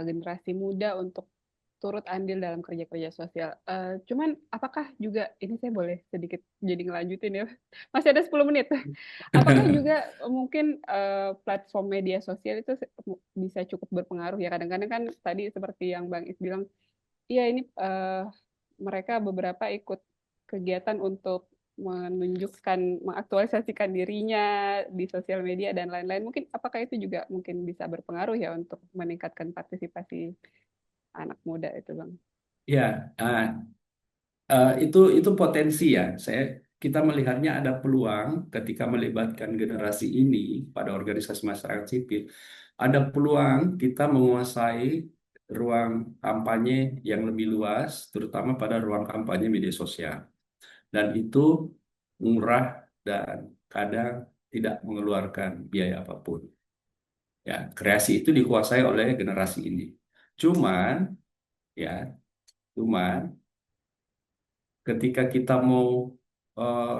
Speaker 2: generasi muda untuk turut andil dalam kerja-kerja sosial. Cuman apakah juga ini saya boleh sedikit jadi ngelanjutin ya? Masih ada 10 menit. Apakah juga mungkin platform media sosial itu bisa cukup berpengaruh ya? Kadang-kadang kan tadi seperti yang Bang Is bilang, iya, ini mereka beberapa ikut kegiatan untuk menunjukkan, mengaktualisasikan dirinya di sosial media dan lain-lain. Mungkin apakah itu juga mungkin bisa berpengaruh ya untuk meningkatkan partisipasi anak muda itu, Bang?
Speaker 1: Ya, itu potensi ya. kita melihatnya ada peluang ketika melibatkan generasi ini pada organisasi masyarakat sipil, ada peluang kita menguasai ruang kampanye yang lebih luas, terutama pada ruang kampanye media sosial. Dan itu murah dan kadang tidak mengeluarkan biaya apapun. Ya, kreasi itu dikuasai oleh generasi ini. Cuman, ya, cuman ketika kita mau eh,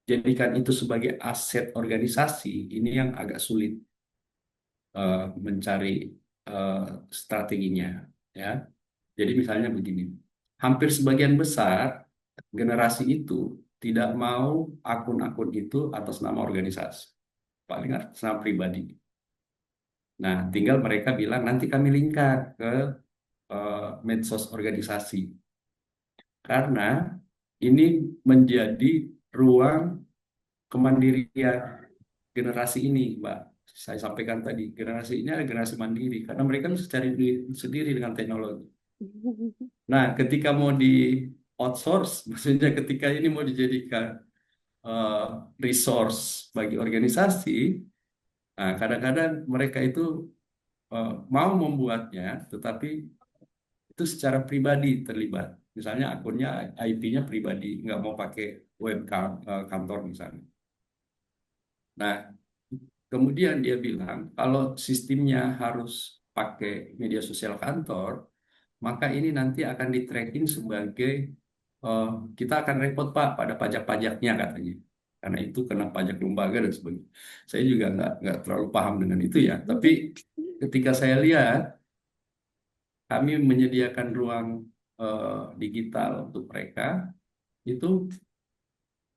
Speaker 1: jadikan itu sebagai aset organisasi, ini yang agak sulit mencari eh, strateginya, ya. Jadi misalnya begini, hampir sebagian besar generasi itu tidak mau akun-akun itu atas nama organisasi, paling atas nama pribadi. Nah, tinggal mereka bilang nanti kami linkkan ke medsos organisasi, karena ini menjadi ruang kemandirian generasi ini, Mbak. Saya sampaikan tadi, generasi ini adalah generasi mandiri karena mereka bisa cari duit sendiri dengan teknologi. Nah, ketika mau di outsource, maksudnya ketika ini mau dijadikan eh, resource bagi organisasi, nah kadang-kadang mereka itu mau membuatnya, tetapi itu secara pribadi terlibat. Misalnya akunnya IP-nya pribadi, nggak mau pakai web kantor misalnya. Nah, kemudian dia bilang kalau sistemnya harus pakai media sosial kantor, maka ini nanti akan di-tracking sebagai eh, kita akan repot Pak pada pajak-pajaknya katanya. Karena itu kena pajak lembaga dan sebagainya. Saya juga nggak terlalu paham dengan itu ya. Tapi ketika saya lihat kami menyediakan ruang digital untuk mereka, itu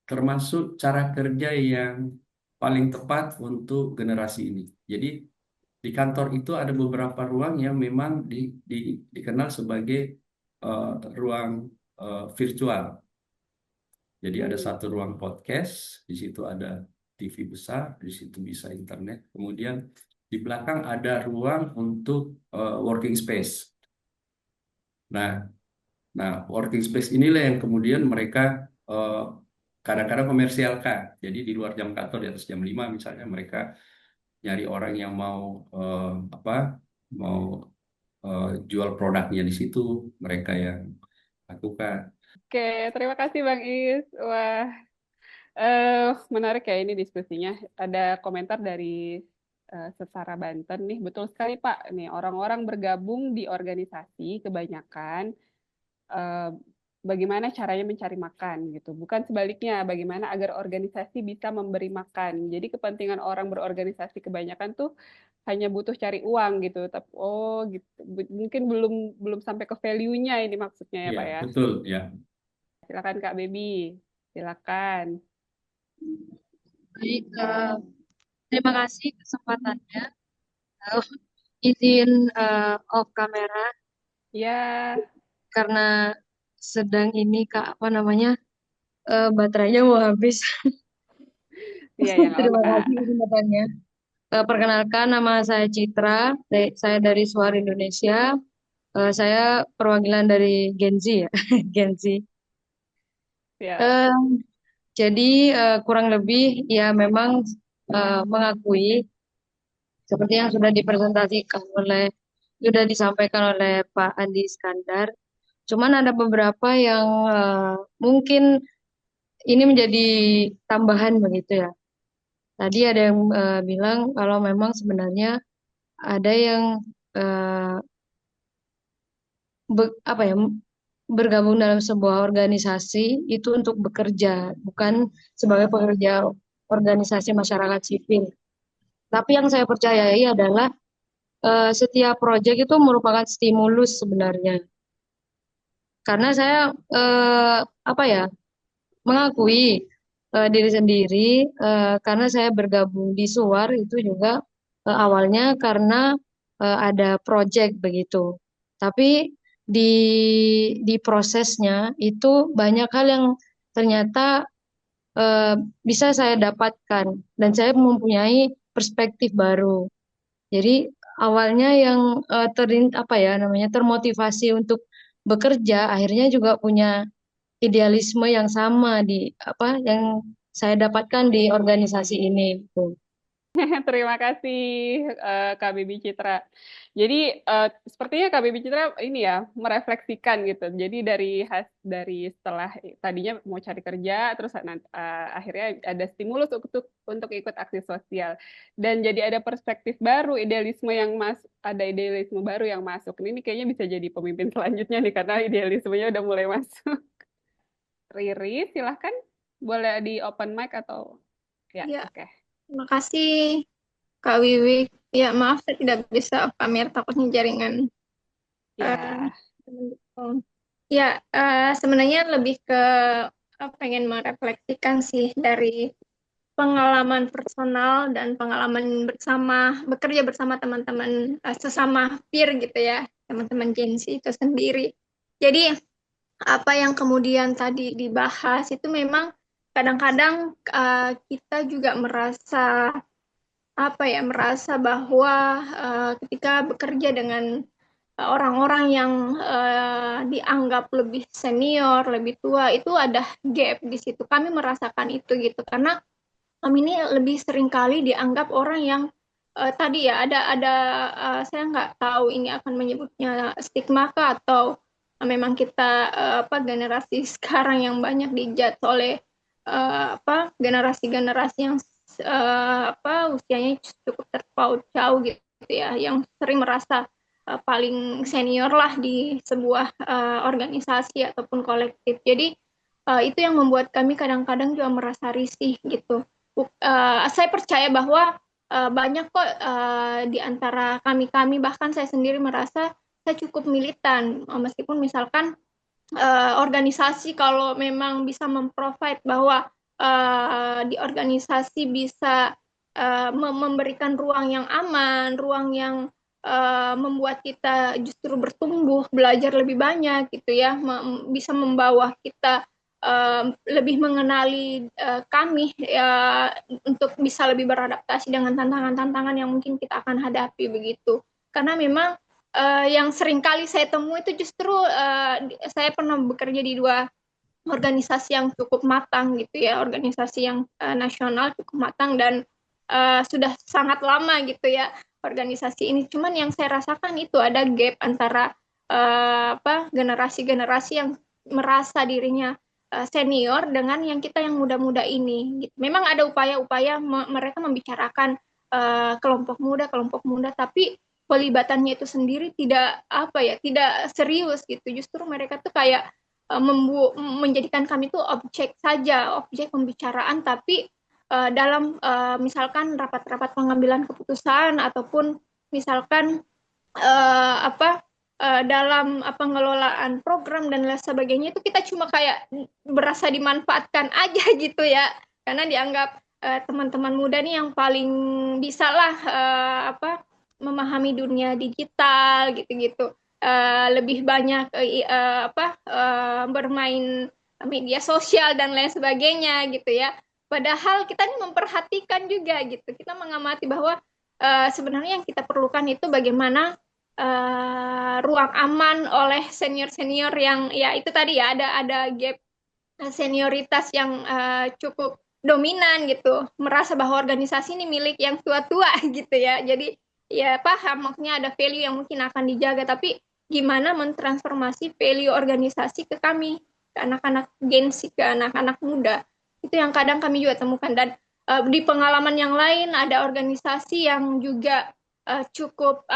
Speaker 1: termasuk cara kerja yang paling tepat untuk generasi ini. Jadi di kantor itu ada beberapa ruang yang memang dikenal sebagai eh, ruang virtual. Jadi ada satu ruang podcast, di situ ada TV besar, di situ bisa internet. Kemudian di belakang ada ruang untuk working space. Nah, nah working space inilah yang kemudian mereka eh, kadang-kadang komersialkan. Jadi di luar jam kantor di atas jam 5 misalnya mereka nyari orang yang mau apa mau jual produknya di situ, mereka yang lakukan.
Speaker 2: Oke, terima kasih Bang Is. Wah, menarik ya ini diskusinya. Ada komentar dari Setara Banten nih. Betul sekali Pak. Nih orang-orang bergabung di organisasi kebanyakan eh, bagaimana caranya mencari makan gitu. Bukan sebaliknya, bagaimana agar organisasi bisa memberi makan. Jadi kepentingan orang berorganisasi kebanyakan tuh hanya butuh cari uang gitu. Tapi oh gitu. Mungkin belum belum sampai ke value-nya ini maksudnya ya
Speaker 1: Iya,
Speaker 2: Pak ya.
Speaker 1: betul ya.
Speaker 2: Silakan Kak Baby. Silakan.
Speaker 4: Baik, terima kasih kesempatannya. Eh, izin off kamera
Speaker 2: Ya,
Speaker 4: karena sedang ini Kak apa namanya baterainya mau habis.
Speaker 2: iya ya nggak apa-apa
Speaker 4: Terima
Speaker 2: Kak.
Speaker 4: kasih kesempatannya. Perkenalkan nama saya Citra, saya dari Suara Indonesia. Saya perwakilan dari Gen Z ya, Gen Z.
Speaker 2: Ya.
Speaker 4: Eh, jadi kurang lebih ya memang mengakui seperti yang sudah dipresentasikan sudah disampaikan oleh Pak Andi Iskandar. Cuman ada beberapa yang mungkin ini menjadi tambahan begitu ya. Tadi ada yang bilang kalau memang sebenarnya ada yang eh, apa ya bergabung dalam sebuah organisasi itu untuk bekerja, bukan sebagai pekerja organisasi masyarakat sipil. Tapi yang saya percayai adalah setiap proyek itu merupakan stimulus sebenarnya. Karena saya eh, apa ya mengakui diri sendiri karena saya bergabung di Suar itu juga awalnya karena ada proyek begitu. Tapi di prosesnya itu banyak hal yang ternyata eh, bisa saya dapatkan dan saya mempunyai perspektif baru. Jadi awalnya yang apa ya namanya termotivasi untuk bekerja akhirnya juga punya idealisme yang sama di apa yang saya dapatkan di organisasi ini gitu.
Speaker 2: Terima kasih Kak Bibi Citra. Jadi sepertinya Kak Bibi Citra ini ya merefleksikan gitu. Jadi dari setelah tadinya mau cari kerja, terus akhirnya ada stimulus untuk ikut aksi sosial dan jadi ada perspektif baru, ada idealisme baru yang masuk. Ini kayaknya bisa jadi pemimpin selanjutnya nih karena idealismenya udah mulai masuk. Riri, silahkan boleh di open mic atau ya,
Speaker 5: Ya,
Speaker 2: oke.
Speaker 5: terima kasih Kak Wiwi. Ya, maaf saya tidak bisa pamer takutnya jaringan. Eh,
Speaker 2: Ya.
Speaker 5: mendukung. Ya, sebenarnya lebih ke pengen merefleksikan sih dari pengalaman personal dan pengalaman bekerja bersama teman-teman sesama peer gitu ya, teman-teman Gen Z itu sendiri. Jadi apa yang kemudian tadi dibahas itu memang kadang-kadang kita juga merasa bahwa ketika bekerja dengan orang-orang yang dianggap lebih senior, lebih tua, itu ada gap di situ. Kami merasakan itu gitu karena kami ini lebih seringkali dianggap orang yang tadi ya ada saya nggak tahu ini akan menyebutnya stigma kah atau memang kita generasi sekarang yang banyak dijudge oleh generasi-generasi yang usianya cukup terpaut jauh gitu ya, yang sering merasa paling senior lah di sebuah organisasi ataupun kolektif. Jadi itu yang membuat kami kadang-kadang juga merasa risih gitu. Saya percaya bahwa banyak kok di antara kami-kami, bahkan saya sendiri merasa saya cukup militan, meskipun misalkan organisasi kalau memang bisa memprovide bahwa di organisasi bisa memberikan ruang yang aman, ruang yang membuat kita justru bertumbuh, belajar lebih banyak gitu ya, bisa membawa kita lebih mengenali kami untuk bisa lebih beradaptasi dengan tantangan-tantangan yang mungkin kita akan hadapi begitu. Karena memang yang sering kali saya temui itu justru saya pernah bekerja di dua organisasi yang cukup matang gitu ya, organisasi yang nasional cukup matang dan sudah sangat lama gitu ya organisasi ini. Cuman yang saya rasakan itu ada gap antara generasi-generasi yang merasa dirinya senior dengan yang kita yang muda-muda ini. Gitu. Memang ada upaya-upaya mereka membicarakan kelompok muda, tapi pelibatannya itu sendiri tidak serius gitu. Justru mereka tuh kayak menjadikan kami itu objek saja, objek pembicaraan, tapi dalam misalkan rapat-rapat pengambilan keputusan ataupun misalkan dalam pengelolaan program dan lain sebagainya itu kita cuma kayak berasa dimanfaatkan aja gitu ya, karena dianggap teman-teman muda nih yang paling bisa lah memahami dunia digital gitu-gitu. Lebih banyak bermain media sosial dan lain sebagainya gitu ya. Padahal kita ini memperhatikan juga gitu. Kita mengamati bahwa sebenarnya yang kita perlukan itu bagaimana ruang aman oleh senior-senior yang ya itu tadi ya ada gap senioritas yang cukup dominan gitu, merasa bahwa organisasi ini milik yang tua-tua gitu ya. Jadi ya paham maksudnya ada value yang mungkin akan dijaga, tapi gimana mentransformasi value organisasi ke kami, ke anak-anak Gen Z, ke anak-anak muda. Itu yang kadang kami juga temukan. Dan di pengalaman yang lain ada organisasi yang juga cukup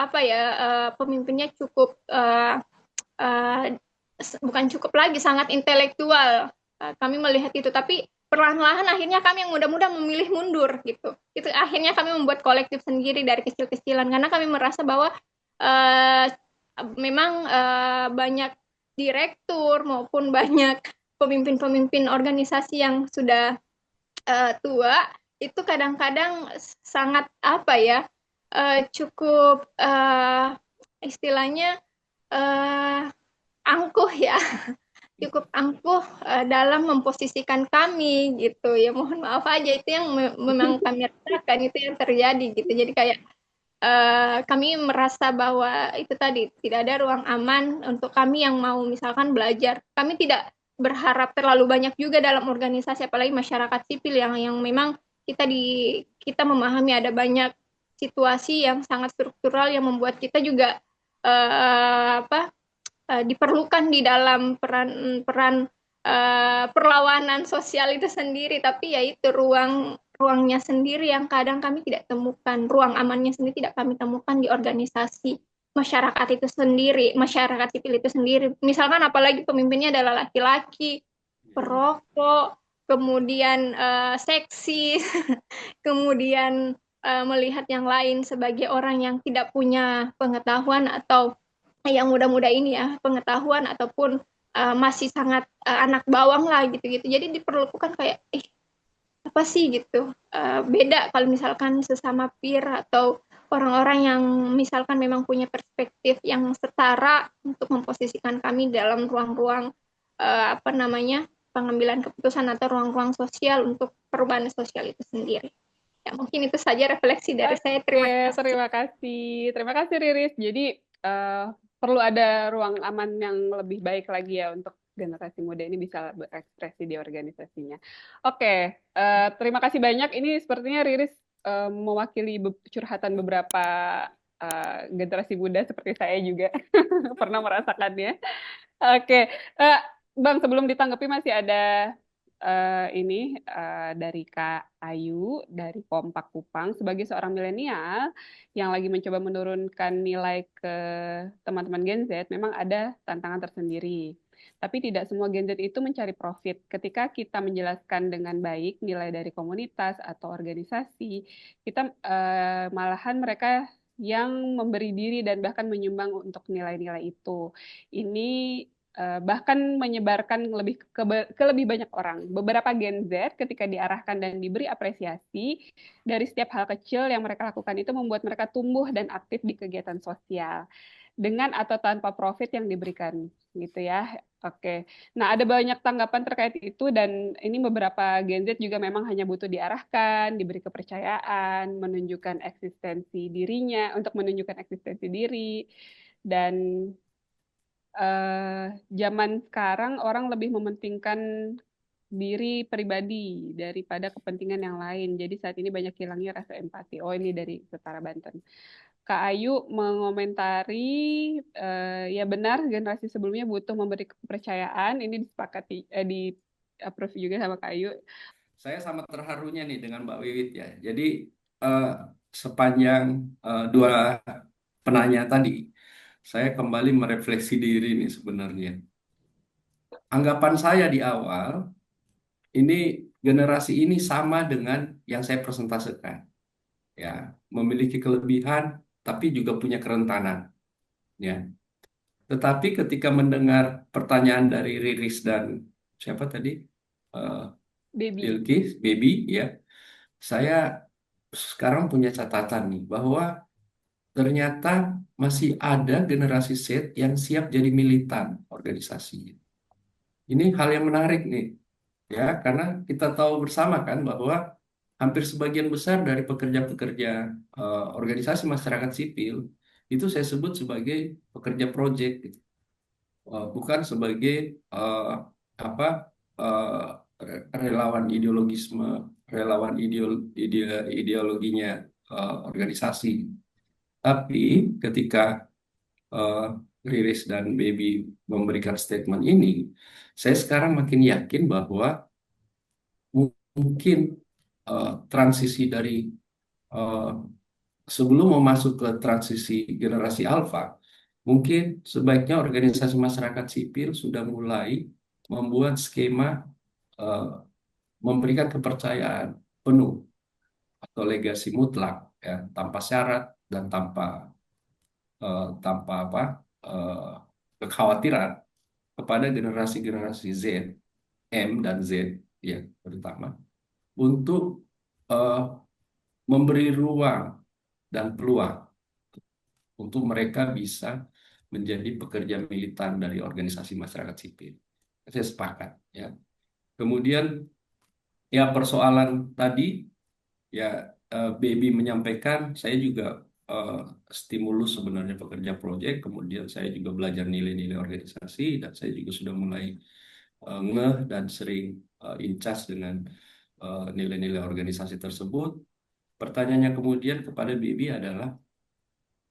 Speaker 5: pemimpinnya cukup uh, bukan cukup lagi, sangat intelektual. Kami melihat itu, tapi perlahan-lahan akhirnya kami yang muda-muda memilih mundur gitu. Itu akhirnya kami membuat kolektif sendiri dari kecil-kecilan karena kami merasa bahwa uh, memang banyak direktur maupun banyak pemimpin-pemimpin organisasi yang sudah tua itu kadang-kadang sangat cukup istilahnya angkuh ya, cukup angkuh dalam memposisikan kami gitu ya. Mohon maaf aja itu yang memang kami rasakan, itu yang terjadi gitu. Jadi kayak kami merasa bahwa itu tadi tidak ada ruang aman untuk kami yang mau misalkan belajar. Kami tidak berharap terlalu banyak juga dalam organisasi, apalagi masyarakat sipil yang memang kita memahami ada banyak situasi yang sangat struktural yang membuat kita juga diperlukan di dalam peran perlawanan sosial itu sendiri, tapi ya itu ruangnya sendiri yang kadang kami tidak temukan, ruang amannya sendiri tidak kami temukan di organisasi masyarakat itu sendiri, masyarakat sipil itu sendiri. Misalkan apalagi pemimpinnya adalah laki-laki, perokok, kemudian seksis, kemudian melihat yang lain sebagai orang yang tidak punya pengetahuan atau yang muda-muda ini ya, pengetahuan ataupun masih sangat anak bawang lah gitu-gitu. Jadi diperlukan kayak apa sih gitu. Beda kalau misalkan sesama peer atau orang-orang yang misalkan memang punya perspektif yang setara untuk memposisikan kami dalam ruang-ruang pengambilan keputusan atau ruang-ruang sosial untuk perubahan sosial itu sendiri. Ya, mungkin itu saja refleksi dari saya. Terima kasih.
Speaker 2: Terima kasih. Terima kasih Riris. Jadi perlu ada ruang aman yang lebih baik lagi ya untuk generasi muda ini bisa berekspresi di organisasinya. Oke, terima kasih banyak. Ini sepertinya Riris mewakili curhatan beberapa generasi muda seperti saya juga pernah merasakannya. Oke, Bang, sebelum ditanggapi masih ada ini dari Kak Ayu dari Kompak Kupang sebagai seorang milenial yang lagi mencoba menurunkan nilai ke teman-teman Gen Z, memang ada tantangan tersendiri. Tapi tidak semua Gen Z itu mencari profit. Ketika kita menjelaskan dengan baik nilai dari komunitas atau organisasi, kita malahan mereka yang memberi diri dan bahkan menyumbang untuk nilai-nilai itu. Ini bahkan menyebarkan ke lebih banyak orang. Beberapa Gen Z ketika diarahkan dan diberi apresiasi dari setiap hal kecil yang mereka lakukan itu membuat mereka tumbuh dan aktif di kegiatan sosial dengan atau tanpa profit yang diberikan gitu ya. Oke. Nah, ada banyak tanggapan terkait itu dan ini beberapa Gen Z juga memang hanya butuh diarahkan, diberi kepercayaan, menunjukkan eksistensi dirinya untuk menunjukkan eksistensi diri dan zaman sekarang orang lebih mementingkan diri pribadi daripada kepentingan yang lain. Jadi saat ini banyak hilangnya rasa empati. Oh, ini dari Setara Banten. Kak Ayu mengomentari, ya benar generasi sebelumnya butuh memberi kepercayaan. Ini disepakati, di approve juga sama Kak Ayu.
Speaker 1: Saya sama terharunya nih dengan Mbak Wiwit ya. Jadi sepanjang dua penanya tadi, saya kembali merefleksi diri nih sebenarnya. Anggapan saya di awal, ini generasi ini sama dengan yang saya presentasikan. Ya, memiliki kelebihan, tapi juga punya kerentanan. Ya. Tetapi ketika mendengar pertanyaan dari Riris dan siapa tadi? Bilkis, Baby, ya. Saya sekarang punya catatan nih, bahwa ternyata masih ada generasi Z yang siap jadi militan organisasi. Ini hal yang menarik nih, ya, karena kita tahu bersama kan bahwa hampir sebagian besar dari pekerja-pekerja organisasi masyarakat sipil itu saya sebut sebagai pekerja proyek, gitu. Bukan sebagai apa relawan ideologisme, relawan ideologinya organisasi. Tapi ketika Riris dan Baby memberikan statement ini, saya sekarang makin yakin bahwa mungkin transisi dari sebelum mau masuk ke transisi generasi alfa, mungkin sebaiknya organisasi masyarakat sipil sudah mulai membuat skema memberikan kepercayaan penuh atau legasi mutlak, ya, tanpa syarat dan tanpa kekhawatiran kepada generasi-generasi Z, M dan Z, ya, terutama untuk memberi ruang dan peluang untuk mereka bisa menjadi pekerja militan dari organisasi masyarakat sipil. Saya sepakat, ya. Kemudian ya persoalan tadi, ya, Baby menyampaikan, saya juga stimulus sebenarnya pekerja proyek, kemudian saya juga belajar nilai-nilai organisasi dan saya juga sudah mulai ngeh dan sering in charge dengan nilai-nilai organisasi tersebut. Pertanyaannya kemudian kepada Bibi adalah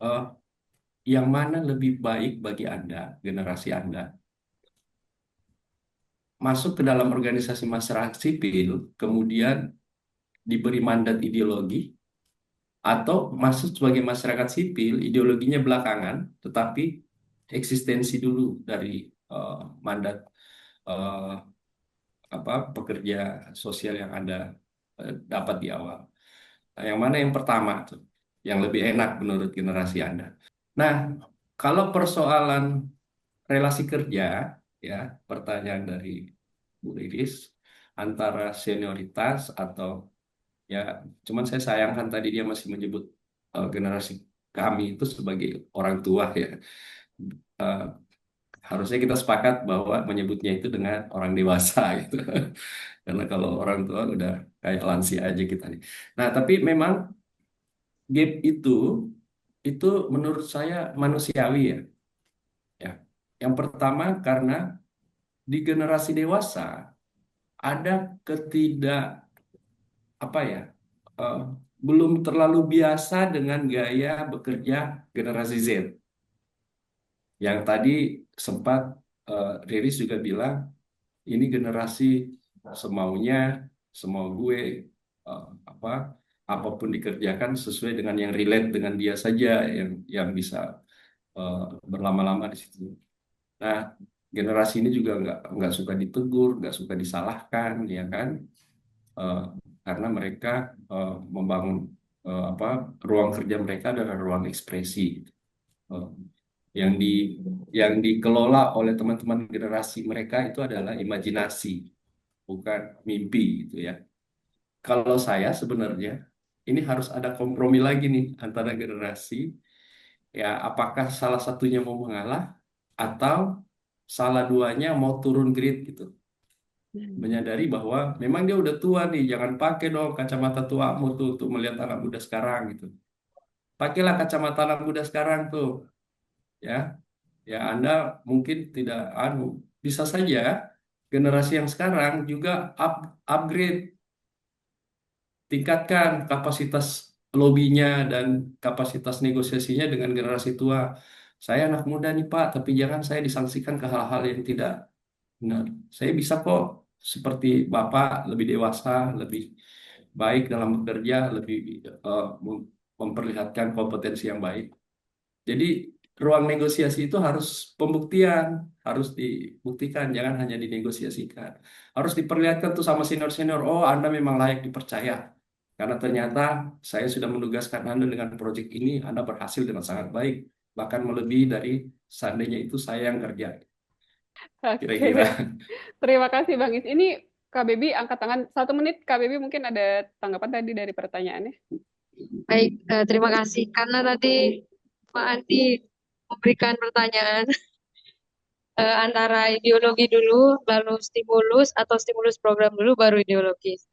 Speaker 1: eh, yang mana lebih baik bagi Anda, generasi Anda, masuk ke dalam organisasi masyarakat sipil, kemudian diberi mandat ideologi, atau masuk sebagai masyarakat sipil, ideologinya belakangan, tetapi eksistensi dulu dari eh, mandat eh, pekerja sosial yang Anda dapat di awal. Nah, yang mana yang pertama tuh, yang lebih enak menurut generasi Anda? Nah, kalau persoalan relasi kerja, ya, pertanyaan dari Bu Riris, antara senioritas atau, ya, cuman saya sayangkan tadi dia masih menyebut generasi kami itu sebagai orang tua, ya. Eh, Harusnya kita sepakat bahwa menyebutnya itu dengan orang dewasa gitu. Karena kalau orang tua udah kayak lansia aja kita nih. Nah, tapi memang gap itu menurut saya manusiawi, ya. Ya. Yang pertama karena di generasi dewasa ada ketidak apa ya eh, belum terlalu biasa dengan gaya bekerja generasi Z. Yang tadi sempat Riris juga bilang ini generasi semaunya, semau gue, eh, apa apapun dikerjakan sesuai dengan yang relate dengan dia saja, yang bisa eh, berlama-lama di situ. Nah, generasi ini juga nggak suka ditegur, nggak suka disalahkan, ya kan? Eh, karena mereka membangun ruang kerja mereka adalah ruang ekspresi. Eh, yang di yang dikelola oleh teman-teman generasi mereka itu adalah imajinasi, bukan mimpi, gitu ya. Kalau saya sebenarnya ini harus ada kompromi lagi nih antara generasi, ya, apakah salah satunya mau mengalah atau salah duanya mau turun grade gitu. Menyadari bahwa memang dia udah tua nih, jangan pakai dong kacamata tuamu tuh untuk melihat anak muda sekarang gitu. Pakailah kacamata anak muda sekarang tuh, ya. Ya, Anda mungkin tidak bisa saja generasi yang sekarang juga upgrade, tingkatkan kapasitas lobbynya dan kapasitas negosiasinya dengan generasi tua. Saya anak muda nih Pak, tapi jangan saya disangsikan ke hal-hal yang tidak benar. Saya bisa kok seperti Bapak, lebih dewasa, lebih baik dalam bekerja, lebih memperlihatkan kompetensi yang baik. Jadi ruang negosiasi itu harus pembuktian, harus dibuktikan, jangan hanya dinegosiasikan. Harus diperlihatkan tuh sama senior-senior, oh Anda memang layak dipercaya. Karena ternyata saya sudah menugaskan Anda dengan proyek ini, Anda berhasil dengan sangat baik. Bahkan melebihi dari seandainya itu saya yang kerja.
Speaker 2: Oke
Speaker 1: Kira-kira.
Speaker 2: deh. Terima kasih Bang Is. Ini Kak Bebi angkat tangan 1 menit. Kak Bebi mungkin ada tanggapan tadi dari pertanyaannya.
Speaker 4: Baik, terima kasih. Karena tadi Pak Andi memberikan pertanyaan antara ideologi dulu, lalu stimulus atau stimulus program dulu, baru ideologis.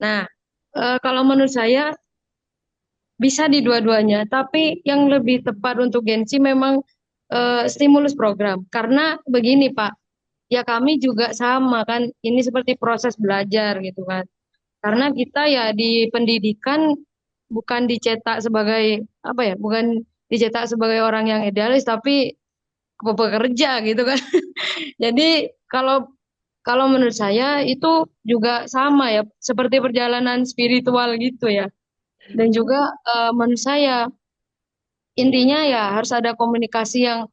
Speaker 4: Nah, kalau menurut saya bisa di dua-duanya, tapi yang lebih tepat untuk Gensi memang stimulus program. Karena begini Pak, ya kami juga sama kan, ini seperti proses belajar gitu kan. Karena kita ya di pendidikan bukan dicetak sebagai apa ya, bukan dicetak sebagai orang yang idealis, tapi pekerja gitu kan. Jadi kalau kalau menurut saya itu juga sama ya, seperti perjalanan spiritual gitu ya. Dan juga menurut saya intinya ya harus ada komunikasi yang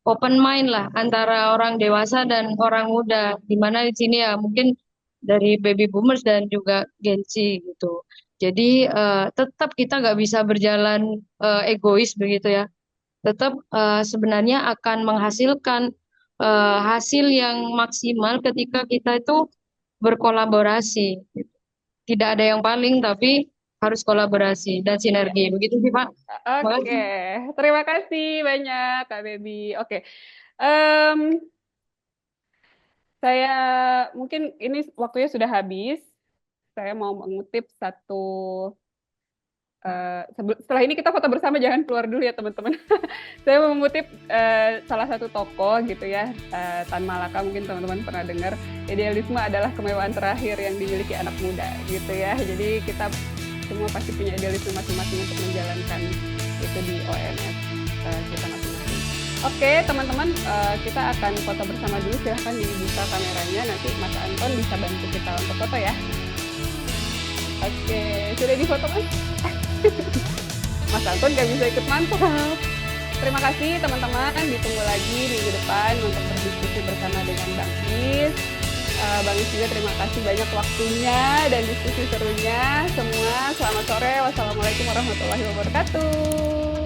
Speaker 4: open mind lah antara orang dewasa dan orang muda. Di mana di sini ya mungkin dari baby boomers dan juga Gen Z gitu. Jadi tetap kita nggak bisa berjalan egois begitu ya. Tetap sebenarnya akan menghasilkan hasil yang maksimal ketika kita itu berkolaborasi. Tidak ada yang paling, tapi harus kolaborasi dan sinergi. Begitu sih, Pak. Terima
Speaker 2: Oke,
Speaker 4: kasih.
Speaker 2: terima kasih banyak Kak Bebi. Oke, em, saya mungkin ini waktunya sudah habis. Saya mau mengutip satu Setelah ini kita foto bersama, jangan keluar dulu ya teman-teman. Saya mau mengutip salah satu tokoh gitu ya, Tan Malaka, mungkin teman-teman pernah dengar, idealisme adalah kemewahan terakhir yang dimiliki anak muda gitu ya. Jadi kita semua pasti punya idealisme masing-masing untuk menjalankan itu di OMS kita masing-masing. Oke teman-teman, kita akan foto bersama dulu, silahkan dibuka kameranya, nanti Mas Anton bisa bantu kita untuk foto ya. Oke, sudah difoto kan? Mas Anton gak bisa ikut, mantap. Terima kasih teman-teman, ditunggu lagi minggu depan untuk berdiskusi bersama dengan Bang Is. Bang Is juga terima kasih banyak waktunya dan diskusi serunya. Semua selamat sore, wassalamualaikum warahmatullahi wabarakatuh.